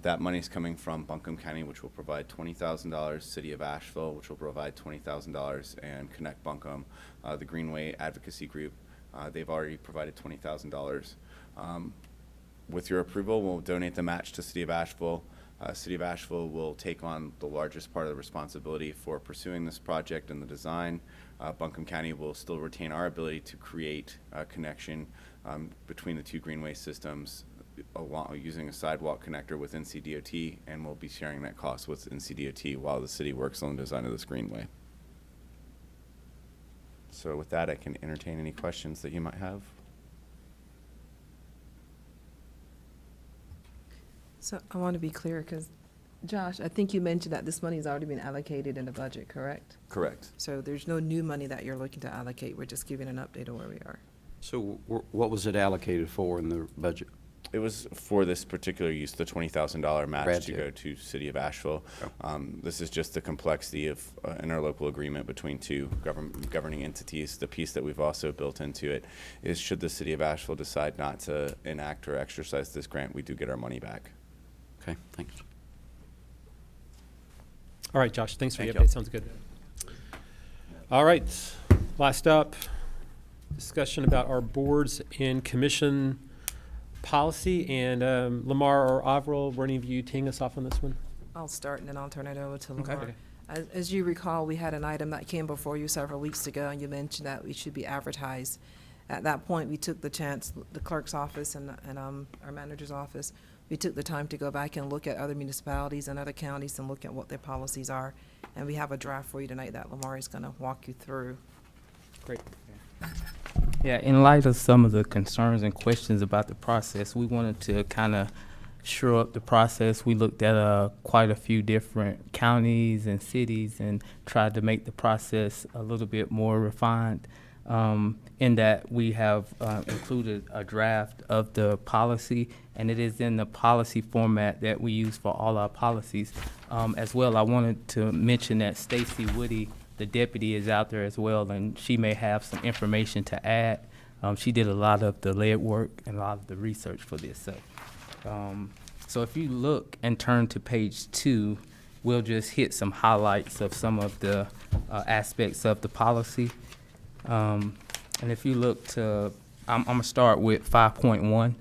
S12: That money is coming from Buncombe County, which will provide $20,000, City of Asheville, which will provide $20,000, and Connect Buncombe, the Greenway Advocacy Group. They've already provided $20,000. With your approval, we'll donate the match to City of Asheville. City of Asheville will take on the largest part of the responsibility for pursuing this project and the design. Buncombe County will still retain our ability to create a connection between the two greenway systems using a sidewalk connector with NCDOT, and we'll be sharing that cost with NCDOT while the city works on the design of this greenway. So with that, I can entertain any questions that you might have.
S4: So I want to be clear because Josh, I think you mentioned that this money's already been allocated in the budget, correct?
S12: Correct.
S4: So there's no new money that you're looking to allocate. We're just giving an update of where we are.
S2: So what was it allocated for in the budget?
S12: It was for this particular use, the $20,000 match
S2: Brad
S12: to
S2: did.
S12: go to City of Asheville.
S2: Oh.
S12: This is just the complexity of interlocal agreement between two governing entities. The piece that we've also built into it is should the City of Asheville decide not to enact or exercise this grant, we do get our money back.
S2: Okay, thanks.
S1: All right, Josh, thanks for the
S2: Thank
S1: update.
S2: you.
S1: Sounds good. All right, last up, discussion about our boards and commission policy. And Lamar or Avril, were any of you teeing us off on this one?
S4: I'll start and then I'll turn it over to Lamar.
S1: Okay.
S4: As you recall, we had an item that came before you several weeks ago, and you mentioned that we should be advertised. At that point, we took the chance, the clerk's office and our manager's office, we took the time to go back and look at other municipalities and other counties and look at what their policies are. And we have a draft for you tonight that Lamar is going to walk you through.
S1: Great.
S13: Yeah, in light of some of the concerns and questions about the process, we wanted to kind of shore up the process. We looked at quite a few different counties and cities and tried to make the process a little bit more refined. In that we have included a draft of the policy, and it is in the policy format that we use for all our policies. As well, I wanted to mention that Stacy Woody, the deputy, is out there as well, and she may have some information to add. She did a lot of the lead work and a lot of the research for this. So if you look and turn to page 2, we'll just hit some highlights of some of the aspects of the policy. And if you look to, I'm going to start with 5.1.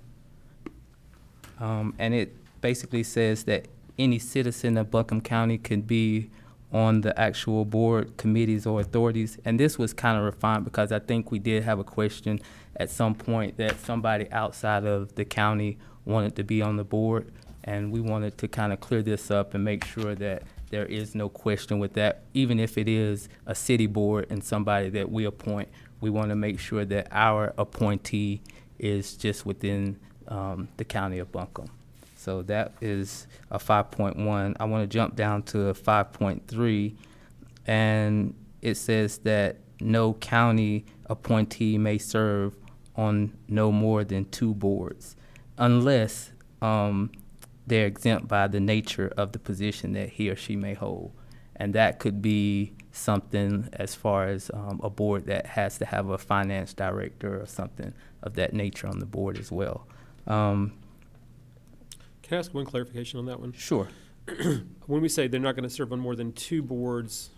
S13: And it basically says that any citizen of Buncombe County can be on the actual board, committees, or authorities. And this was kind of refined because I think we did have a question at some point that somebody outside of the county wanted to be on the board. And we wanted to kind of clear this up and make sure that there is no question with that. Even if it is a city board and somebody that we appoint, we want to make sure that our appointee is just within the county of Buncombe. So that is a 5.1. I want to jump down to 5.3, and it says that no county appointee may serve on no more than 2 boards unless they're exempt by the nature of the position that he or she may hold. And that could be something as far as a board that has to have a finance director or something of that nature on the board as well.
S1: Can I ask one clarification on that one?
S13: Sure.
S1: When we say they're not going to serve on more than 2 boards,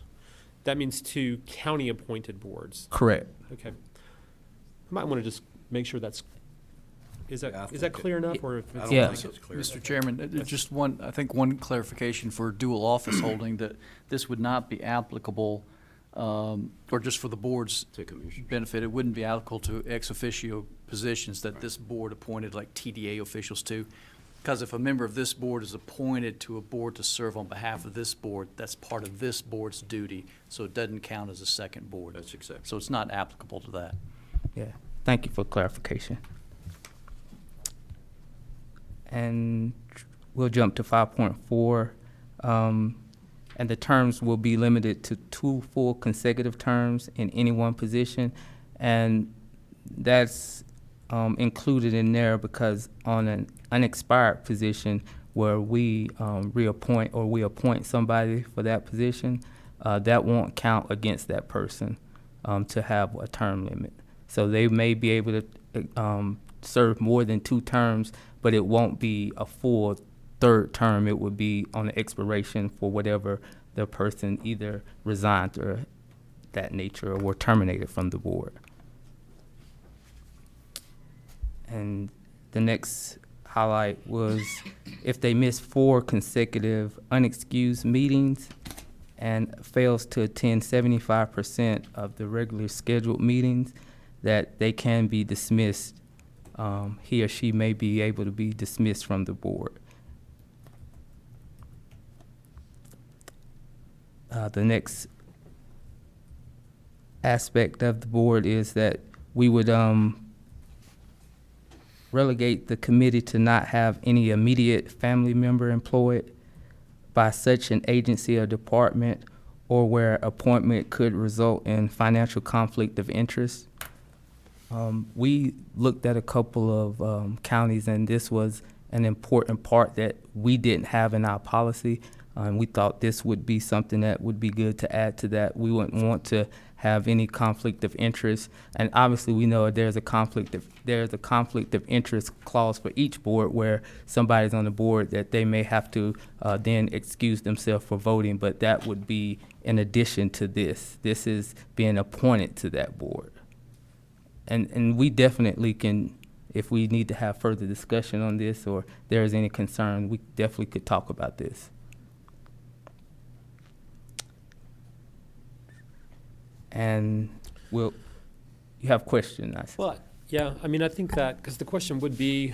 S1: that means 2 county-appointed boards.
S13: Correct.
S1: Okay. I might want to just make sure that's, is that clear enough, or if it's?
S13: Yeah.
S14: Mr. Chairman, just one, I think one clarification for dual office holding, that this would not be applicable, or just for the board's
S2: To commissioners.
S14: benefit, it wouldn't be applicable to ex officio positions that this board appointed like TDA officials to. Because if a member of this board is appointed to a board to serve on behalf of this board, that's part of this board's duty, so it doesn't count as a second board.
S2: That's acceptable.
S14: So it's not applicable to that.
S13: Yeah. Thank you for clarification. And we'll jump to 5.4. And the terms will be limited to 2 full consecutive terms in any one position. And that's included in there because on an unexpired position where we reappoint or we appoint somebody for that position, that won't count against that person to have a term limit. So they may be able to serve more than 2 terms, but it won't be a full 3rd term. It would be on the expiration for whatever the person either resigned or that nature or were terminated from the board. And the next highlight was if they miss 4 consecutive unexcused meetings and fails to attend 75% of the regularly scheduled meetings, that they can be dismissed. He or she may be able to be dismissed from the board. The next aspect of the board is that we would relegate the committee to not have any immediate family member employed by such an agency or department, or where appointment could result in financial conflict of interest. We looked at a couple of counties, and this was an important part that we didn't have in our policy. We thought this would be something that would be good to add to that. We wouldn't want to have any conflict of interest, and obviously we know there's a conflict of interest clause for each board, where somebody's on the board that they may have to then excuse themselves for voting, but that would be in addition to this. This is being appointed to that board. And we definitely can, if we need to have further discussion on this or there's any concern, we definitely could talk about this. And you have questions, I see.
S1: Well, yeah, I mean, I think that, because the question would be,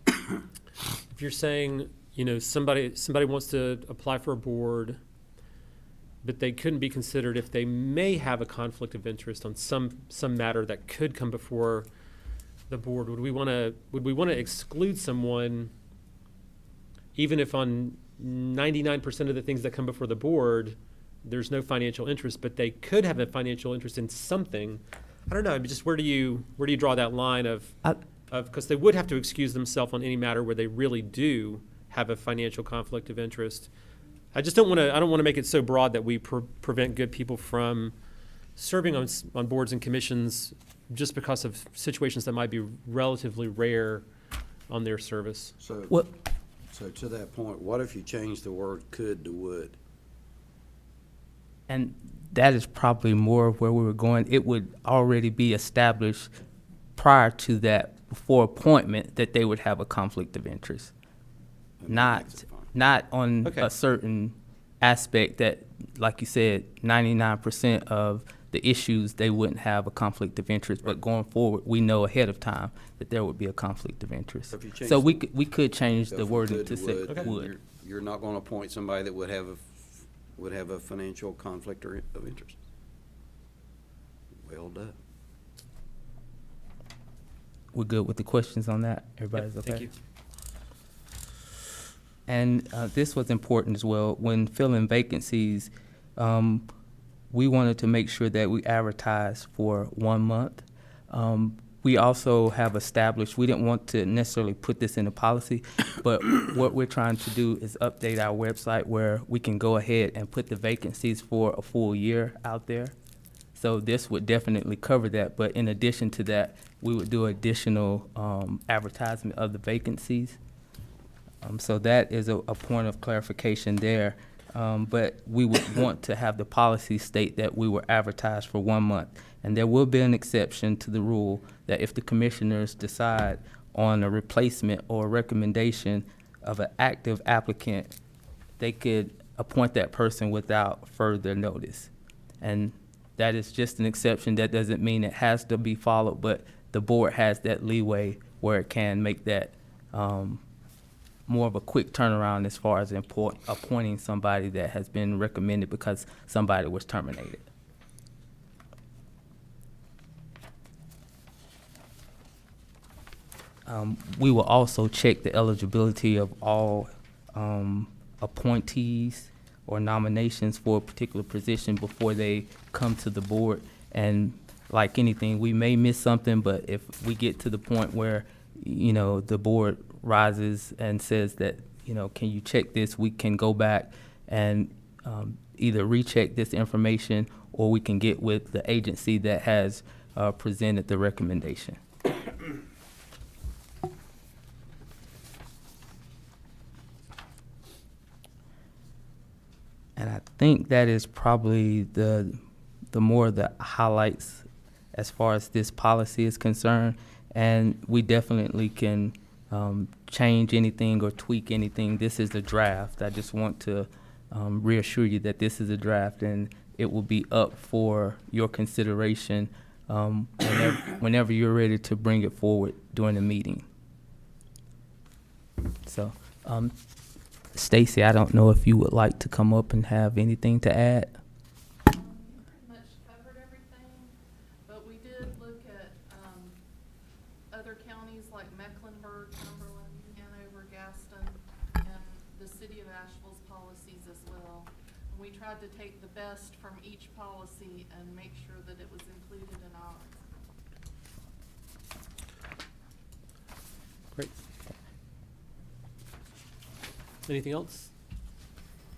S1: if you're saying, you know, somebody wants to apply for a board, but they couldn't be considered if they may have a conflict of interest on some matter that could come before the board, would we want to exclude someone even if on 99% of the things that come before the board there's no financial interest, but they could have a financial interest in something? I don't know. Just where do you draw that line of because they would have to excuse themselves on any matter where they really do have a financial conflict of interest. I just don't want to make it so broad that we prevent good people from serving on boards and commissions just because of situations that might be relatively rare on their service.
S2: So,
S13: What?
S2: so to that point, what if you change the word could to would?
S13: And that is probably more of where we were going. It would already be established prior to that, before appointment, that they would have a conflict of interest. Not on a certain aspect that, like you said, 99% of the issues, they wouldn't have a conflict of interest. But going forward, we know ahead of time that there would be a conflict of interest. So we could change the wording to say would.
S2: You're not going to appoint somebody that would have a financial conflict of interest. Well done.
S13: We're good with the questions on that? Everybody's okay?
S1: Thank you.
S13: And this was important as well. When filling vacancies, we wanted to make sure that we advertise for 1 month. We also have established, we didn't want to necessarily put this in the policy, but what we're trying to do is update our website where we can go ahead and put the vacancies for a full year out there. So this would definitely cover that, but in addition to that, we would do additional advertisement of the vacancies. So that is a point of clarification there. But we would want to have the policy state that we were advertised for 1 month. And there will be an exception to the rule that if the commissioners decide on a replacement or a recommendation of an active applicant, they could appoint that person without further notice. And that is just an exception. That doesn't mean it has to be followed, but the board has that leeway where it can make that more of a quick turnaround as far as appointing somebody that has been recommended because somebody was terminated. We will also check the eligibility of all appointees or nominations for a particular position before they come to the board. And like anything, we may miss something, but if we get to the point where, you know, the board rises and says that, you know, can you check this, we can go back and either recheck this information or we can get with the agency that has presented the recommendation. And I think that is probably the more the highlights as far as this policy is concerned. And we definitely can change anything or tweak anything. This is the draft. I just want to reassure you that this is a draft and it will be up for your consideration whenever you're ready to bring it forward during the meeting. So, Stacy, I don't know if you would like to come up and have anything to add.
S15: Much covered everything, but we did look at other counties like Mecklenburg, Cumberland, Hanover, Gaston, and the city of Asheville's policies as well. And we tried to take the best from each policy and make sure that it was included in ours.
S1: Great. Anything else?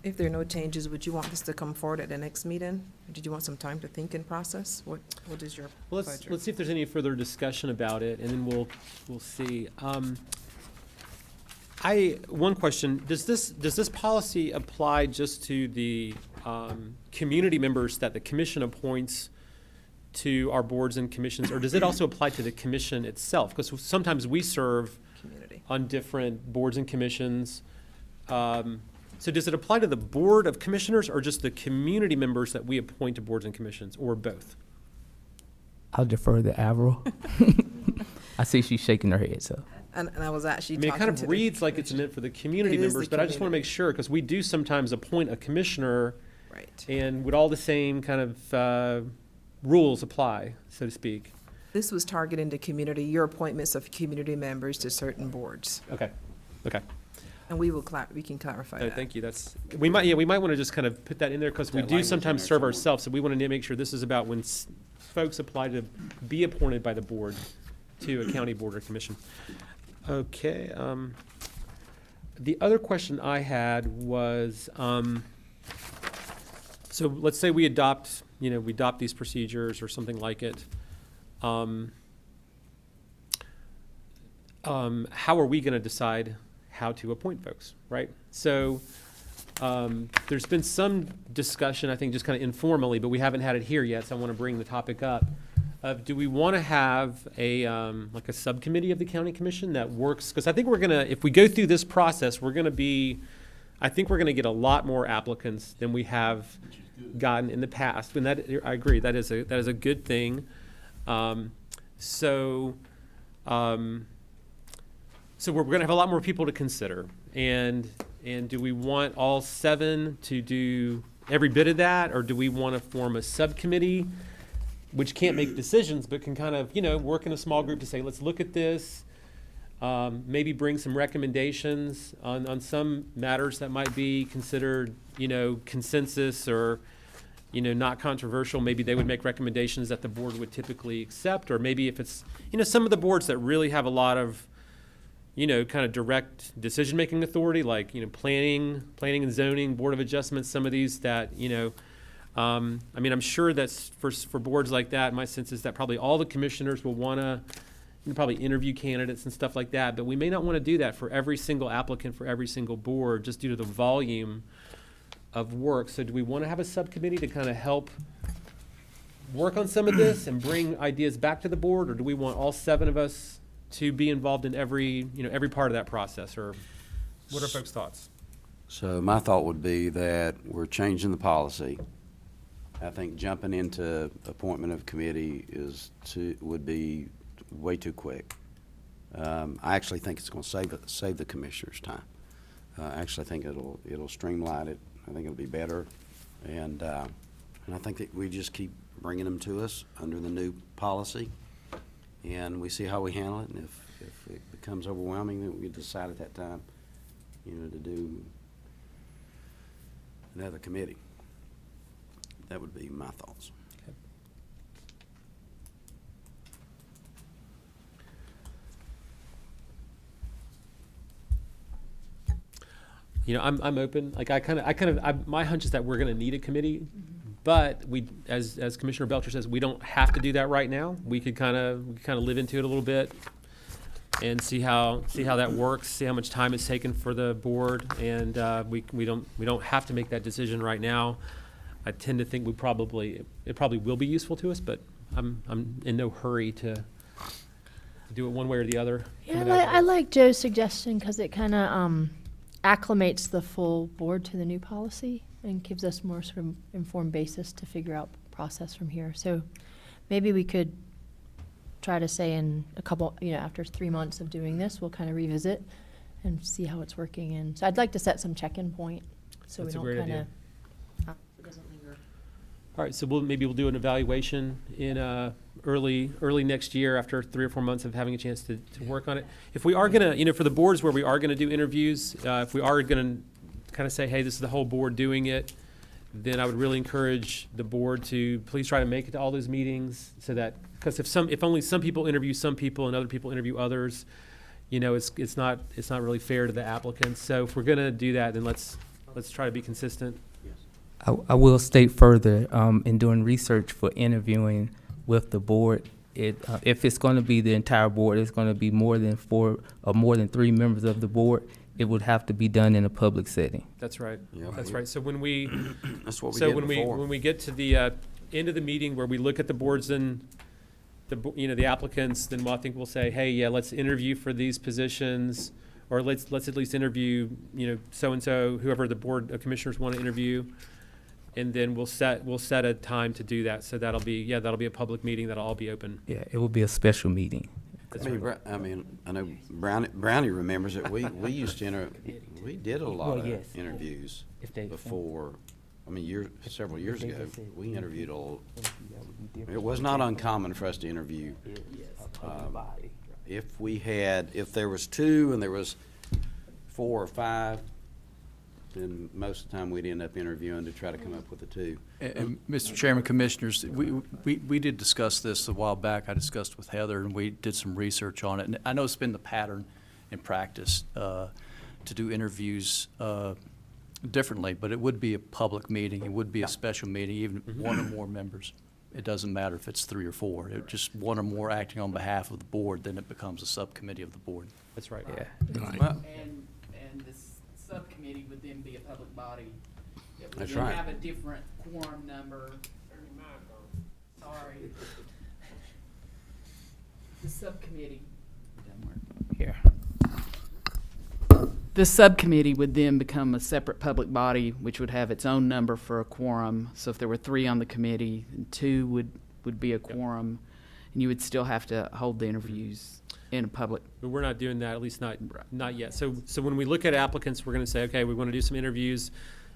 S4: If there are no changes, would you want this to come forward at the next meeting? Or did you want some time to think and process? What is your
S1: Well,
S4: pleasure?
S1: let's see if there's any further discussion about it, and then we'll see. One question, does this policy apply just to the community members that the commission appoints to our boards and commissions, or does it also apply to the commission itself? Because sometimes we serve
S4: Community.
S1: on different boards and commissions. So does it apply to the Board of Commissioners or just the community members that we appoint to boards and commissions, or both?
S13: I'll defer to Avril. I see she's shaking her head, so.
S4: And I was actually
S1: I mean, it
S4: talking
S1: kind
S4: to
S1: of
S4: the
S1: reads like it's meant for the community
S4: It is the
S1: members, but I just want to make sure, because we do sometimes appoint a commissioner,
S4: Right.
S1: and would all the same kind of rules apply, so to speak?
S4: This was targeting the community, your appointments of community members to certain boards.
S1: Okay, okay.
S4: And we can clarify
S1: No,
S4: that.
S1: thank you. We might want to just kind of put that in there, because we
S2: That
S1: do
S2: language in
S1: sometimes
S2: there
S1: serve
S2: somewhere.
S1: ourselves, so we want to make sure this is about when folks apply to be appointed by the board to a county board or commission. Okay, the other question I had was, so let's say we adopt these procedures or something like it. How are we going to decide how to appoint folks, right? So there's been some discussion, I think, just kind of informally, but we haven't had it here yet, so I want to bring the topic up. Do we want to have like a subcommittee of the county commission that works? Because I think if we go through this process, I think we're gonna get a lot more applicants than we have gotten in the past. And I agree, that is a good thing. So we're gonna have a lot more people to consider. And do we want all 7 to do every bit of that, or do we want to form a subcommittee which can't make decisions, but can kind of, work in a small group to say, let's look at this, maybe bring some recommendations on some matters that might be considered, consensus or, not controversial. Maybe they would make recommendations that the board would typically accept, or maybe if it's, some of the boards that really have a lot of, kind of direct decision-making authority, like, planning and zoning, board of adjustments, some of these that, I'm sure that for boards like that, my sense is that probably all the commissioners will want to probably interview candidates and stuff like that, but we may not want to do that for every single applicant for every single board, just due to the volume of work. So do we want to have a subcommittee to kind of help work on some of this and bring ideas back to the board, or do we want all 7 of us to be involved in every part of that process, or what are folks' thoughts?
S2: So my thought would be that we're changing the policy. I think jumping into appointment of committee would be way too quick. I actually think it's going to save the commissioners time. I actually think it'll streamline it. I think it'll be better, and I think that we just keep bringing them to us under the new policy, and we see how we handle it. And if it becomes overwhelming, then we decide at that time, to do another committee. That would be my thoughts.
S1: I'm open. Like my hunch is that we're going to need a committee, but as Commissioner Belcher says, we don't have to do that right now. We could kind of live into it a little bit and see how that works. See how much time it's taken for the board, and we don't have to make that decision right now. I tend to think it probably will be useful to us, but I'm in no hurry to do it one way or the other.
S7: Yeah, I like Joe's suggestion because it kind of acclimates the full board to the new policy and gives us more sort of informed basis to figure out process from here. So maybe we could try to say in a couple, after 3 months of doing this, we'll kind of revisit and see how it's working. And so I'd like to set some check-in point so
S1: That's a
S7: we
S1: great
S7: don't kind
S1: idea.
S7: of, it doesn't linger.
S1: All right, so maybe we'll do an evaluation in early next year after 3 or 4 months of having a chance to work on it. If we are gonna, for the boards where we are gonna do interviews, if we are gonna kind of say, hey, this is the whole board doing it, then I would really encourage the board to please try to make it to all those meetings, so that, because if only some people interview some people and other people interview others, you know, it's not really fair to the applicants. So if we're gonna do that, then let's try to be consistent.
S13: I will state further, in doing research for interviewing with the board, if it's going to be the entire board, it's going to be more than 4 or more than 3 members of the board, it would have to be done in a public setting.
S1: That's right.
S2: Yeah.
S1: That's right. So when we,
S2: That's what we
S1: so
S2: did
S1: when
S2: before.
S1: we get to the end of the meeting where we look at the boards and the applicants, then I think we'll say, hey, yeah, let's interview for these positions, or let's at least interview, so and so, whoever the board of commissioners want to interview, and then we'll set a time to do that. So that'll be a public meeting. That'll all be open.
S13: Yeah, it will be a special meeting.
S1: That's
S2: I mean,
S1: right.
S2: I know Brownie remembers it. We used to we did a lot
S13: Well,
S2: of
S13: yes.
S2: interviews
S13: If they-
S2: before. I mean, several years
S13: they
S2: ago,
S13: just said-
S2: we interviewed it was not uncommon for us to interview. If there was 2 and there was 4 or 5, then most of the time we'd end up interviewing to try to come up with the 2.
S14: And Mr. Chairman, Commissioners, we did discuss this a while back. I discussed with Heather, and we did some research on it. And I know it's been the pattern in practice to do interviews differently, but it would be a public meeting. It would be a special meeting, even 1 or more members. It doesn't matter if it's 3 or 4. It just 1 or more acting on behalf of the board, then it becomes a subcommittee of the board.
S1: That's right.
S13: Yeah.
S2: Well,
S3: And this subcommittee would then be a public body. It would
S2: That's
S3: then
S2: right.
S3: have a different quorum number. Sorry. The subcommittee.
S13: Here.
S3: The subcommittee would then become a separate public body, which would have its own number for a quorum. So if there were 3 on the committee, 2 would be a quorum, and you would still have to hold the interviews in a public.
S1: But we're not doing that, at least not yet. So when we look at applicants, we're going to say, okay, we want to do some interviews.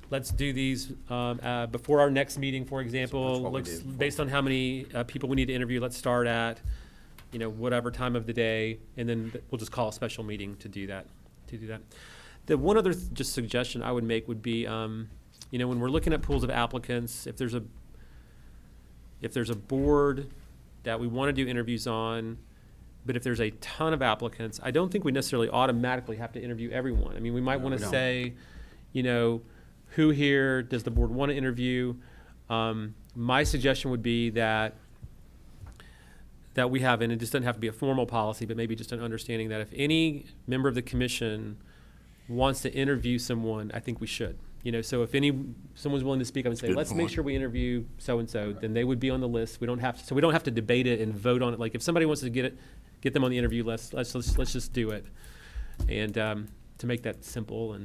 S1: Let's do these before our next meeting, for example.
S2: That's what we did before.
S1: Based on how many people we need to interview, let's start at, whatever time of the day, and then we'll just call a special meeting to do that. The one other just suggestion I would make would be, when we're looking at pools of applicants, if there's a board that we want to do interviews on, but if there's a ton of applicants, I don't think we necessarily automatically have to interview everyone. I mean, we might want to say, who here does the board want to interview? My suggestion would be that we have, and it just doesn't have to be a formal policy, but maybe just an understanding that if any member of the commission wants to interview someone, I think we should. So if someone's willing to speak up and say,
S8: Good
S1: let's make
S8: point.
S1: sure we interview so-and-so, then they would be on the list. We don't have to debate it and vote on it. Like if somebody wants to get them on the interview list, let's just do it. And to make that simple.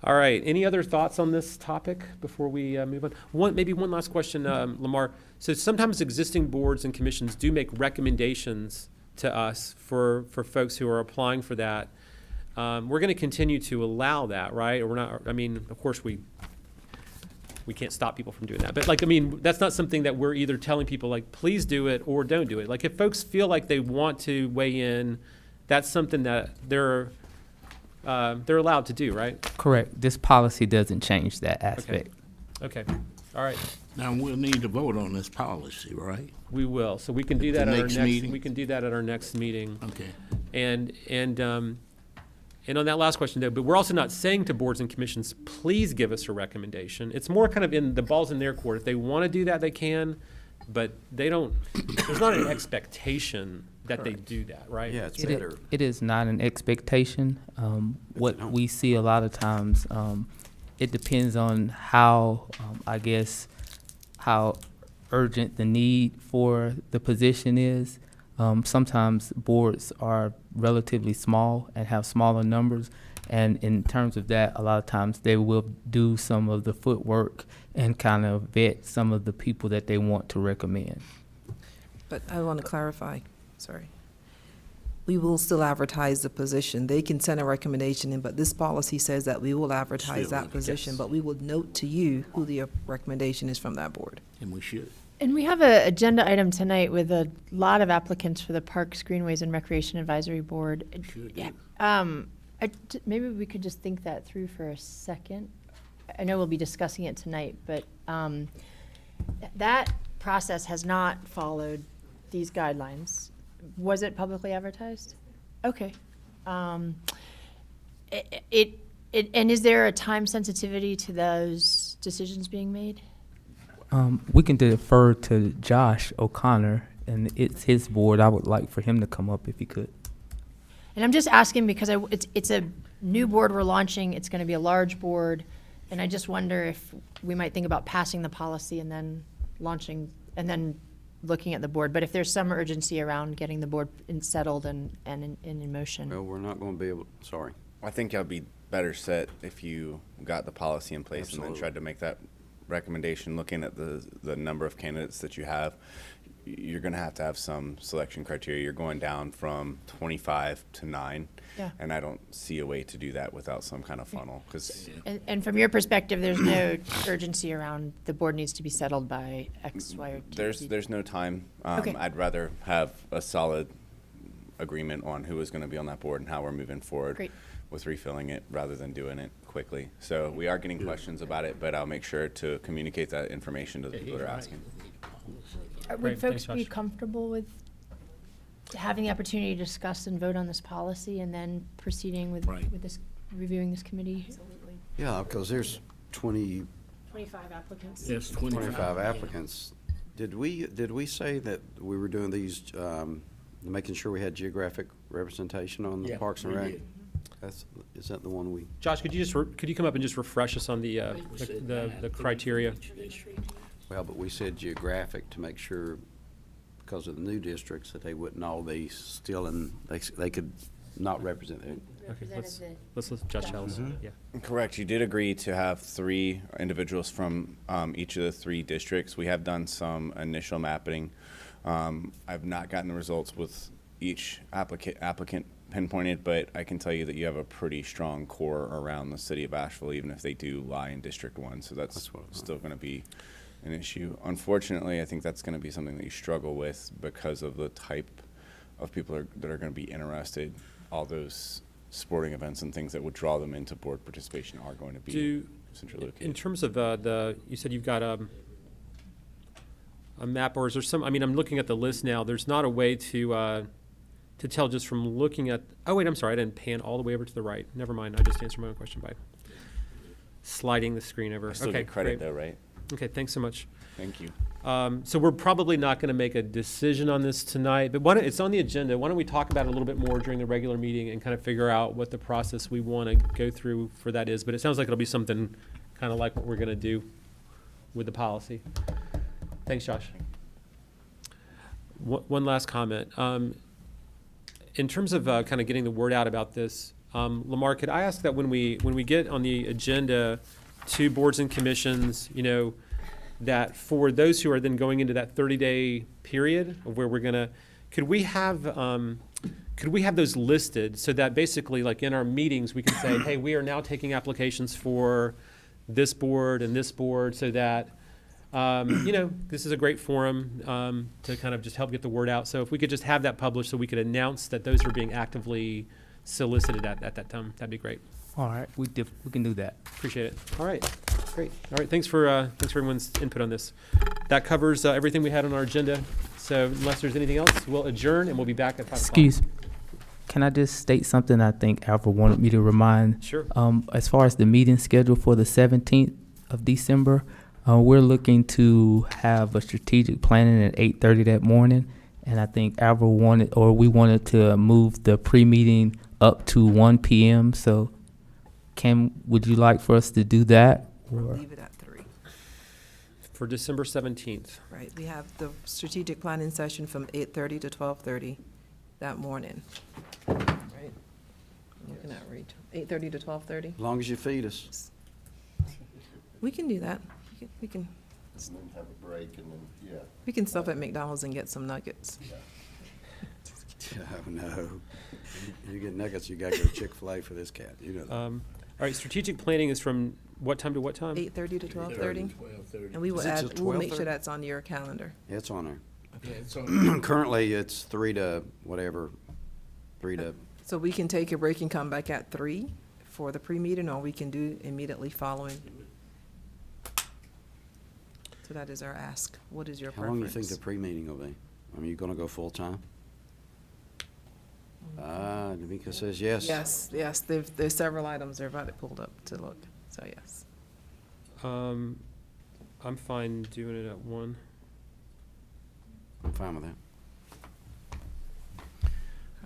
S1: All right, any other thoughts on this topic before we move on? Maybe one last question, Lamar. So sometimes existing boards and commissions do make recommendations to us for folks who are applying for that. We're going to continue to allow that, right? Or we're not. I mean, of course we can't stop people from doing that. But that's not something that we're either telling people like, please do it or don't do it. Like if folks feel like they want to weigh in, that's something that they're allowed to do, right?
S13: Correct. This policy doesn't change that aspect.
S1: Okay. All right.
S8: Now, we'll need to vote on this policy, right?
S1: We will. So we can do
S8: At
S1: that
S8: the
S1: at our
S8: next
S1: next.
S8: meeting?
S1: We can do that at our next meeting.
S8: Okay.
S1: And on that last question though, but we're also not saying to boards and commissions, please give us a recommendation. It's more kind of in the ball's in their court. If they want to do that, they can, but they don't. There's not an expectation that they do that, right?
S2: Yeah, it's
S13: It
S2: better.
S13: it is not an expectation. What
S2: don't.
S13: we see a lot of times, it depends on how, how urgent the need for the position is. Sometimes boards are relatively small and have smaller numbers, and in terms of that, a lot of times they will do some of the footwork and kind of vet some of the people that they want to recommend.
S4: But I want to clarify, sorry. We will still advertise the position. They can send a recommendation in, but this policy says that we will advertise
S8: Still,
S4: that position,
S8: yes.
S4: but we will note to you who the recommendation is from that board.
S8: And we should.
S7: And we have an agenda item tonight with a lot of applicants for the Parks, Greenways, and Recreation Advisory Board.
S8: Should
S7: Yeah.
S8: do.
S7: Maybe we could just think that through for a second. I know we'll be discussing it tonight, but that process has not followed these guidelines. Was it publicly advertised? Okay. And is there a time sensitivity to those decisions being made?
S13: We can defer to Josh O'Connor, and it's his board. I would like for him to come up if he could.
S7: And I'm just asking because it's a new board we're launching. It's going to be a large board. And I just wonder if we might think about passing the policy and then launching, and then looking at the board. But if there's some urgency around getting the board settled and in motion.
S2: Well, we're not going to be able, sorry.
S12: I think I'd be better set if you got the policy in place and
S2: Absolutely.
S12: then tried to make that recommendation. Looking at the number of candidates that you have, you're going to have some selection criteria. You're going down from 25 to 9.
S7: Yeah.
S12: And I don't see a way to do that without some kind of funnel.
S7: And from your perspective, there's no urgency around the board needs to be settled by X, Y, or T?
S12: There's no time.
S7: Okay.
S12: I'd rather have a solid agreement on who is going to be on that board and how we're moving forward
S7: Great.
S12: with refilling it rather than doing it quickly. So we are getting questions about it, but I'll make sure to communicate that information to the people that are asking.
S7: Would
S1: Great,
S7: folks
S1: thanks,
S7: be
S1: Josh.
S7: comfortable with having the opportunity to discuss and vote on this policy and then proceeding with this, reviewing this committee?
S2: Yeah, because there's 25
S7: applicants.
S14: Yes,
S2: 25 applicants. Did we say that we were doing these, making sure we had geographic representation on the
S14: Yeah,
S2: Parks and
S14: we
S2: Rec?
S14: did.
S2: Is that the one we?
S1: Josh, could you come up and just refresh us on the criteria?
S2: Well, but we said geographic to make sure, because of the new districts, that they wouldn't all be still in, they could not represent it.
S1: Okay, let's listen to Josh Ellis. Yeah.
S12: Correct. You did agree to have 3 individuals from each of the 3 districts. We have done some initial mapping. I've not gotten the results with each applicant pinpointed, but I can tell you that you have a pretty strong core around the city of Asheville, even if they do lie in District 1. So that's still going to be an issue. Unfortunately, I think that's going to be something that you struggle with because of the type of people that are going to be interested. All those sporting events and things that would draw them into board participation are going to be centrally located.
S1: In terms of you said you've got a map, or is there some? I mean, I'm looking at the list now. There's not a way to tell just from looking at. Oh wait, I'm sorry, I didn't pan all the way over to the right. Never mind. I just answered my own question by sliding the screen over.
S12: I still
S1: Okay,
S12: get credit
S1: great.
S12: though, right?
S1: Okay, thanks so much.
S12: Thank you.
S1: So we're probably not going to make a decision on this tonight, but it's on the agenda. Why don't we talk about it a little bit more during the regular meeting and kind of figure out what the process we want to go through for that is. But it sounds like it'll be something kind of like what we're going to do with the policy. Thanks, Josh. One last comment. In terms of kind of getting the word out about this, Lamar, could I ask that when we get on the agenda to boards and commissions, that for those who are then going into that 30-day period of where we're gonna, could we have those listed so that basically, like in our meetings, we can say, hey, we are now taking applications for this board and this board, so that this is a great forum to kind of just help get the word out. So if we could just have that published, so we could announce that those are being actively solicited at that time, that'd be great.
S13: All right, we can do that.
S1: Appreciate it. All right, great. All right, thanks for everyone's input on this. That covers everything we had on our agenda. So unless there's anything else, we'll adjourn and we'll be back at 5 o'clock.
S13: Excuse, can I just state something I think Alfred wanted me to remind?
S1: Sure.
S13: As far as the meeting schedule for the 17th of December, we're looking to have a strategic planning at 8:30 that morning. And I think we wanted to move the pre-meeting up to 1 p.m. So would you like for us to do that? Or?
S4: Leave it at 3.
S1: For December 17th.
S4: Right, we have the strategic planning session from 8:30 to 12:30 that morning. Right? I'm looking at 8:30 to 12:30.
S2: As long as you feed us.
S4: We can do that. We can
S10: And then have a break and then, yeah.
S4: we can stop at McDonald's and get some nuggets.
S2: Oh, no. You get nuggets, you gotta go to Chick-fil-A for this cat, you know that.
S1: All right, strategic planning is from what time to what time?
S4: 8:30 to 12:30.
S8: 12:30.
S4: And we will
S2: Is it
S4: add,
S2: till
S4: we'll make
S2: 12:30?
S4: sure that's on your calendar.
S2: Yeah, it's on there.
S8: Yeah, it's on.
S2: Currently, it's 3 to whatever, 3 to
S4: So we can take a break and come back at 3 for the pre-meeting, or we can do immediately following. So that is our ask. What is your
S2: How long do you think
S4: preference?
S2: the pre-meeting will be? I mean, you gonna go full-time? D'Amica says yes.
S4: Yes, there's several items there, but it pulled up to look, so yes.
S1: I'm fine doing it at 1.
S2: I'm fine with that.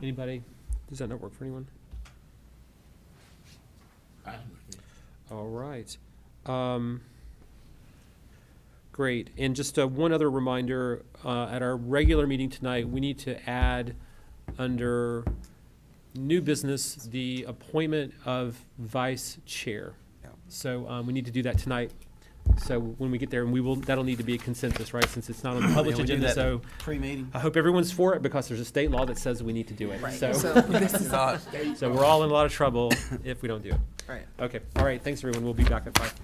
S1: Anybody? Does that not work for anyone? All right. Great. And just one other reminder, at our regular meeting tonight, we need to add under new business the appointment of vice chair.
S2: Yeah.
S1: So we need to do that tonight. So when we get there, and that'll need to be a consensus, right, since it's not on the published
S2: Yeah, we do
S1: agenda.
S2: that
S1: So
S2: pre-meeting.
S1: I hope everyone's for it because there's a state law that says we need to do it. So
S4: this is,
S1: so we're all in a lot of trouble if we don't do it.
S4: right.
S1: Okay. All right. Thanks, everyone. We'll be back at 5.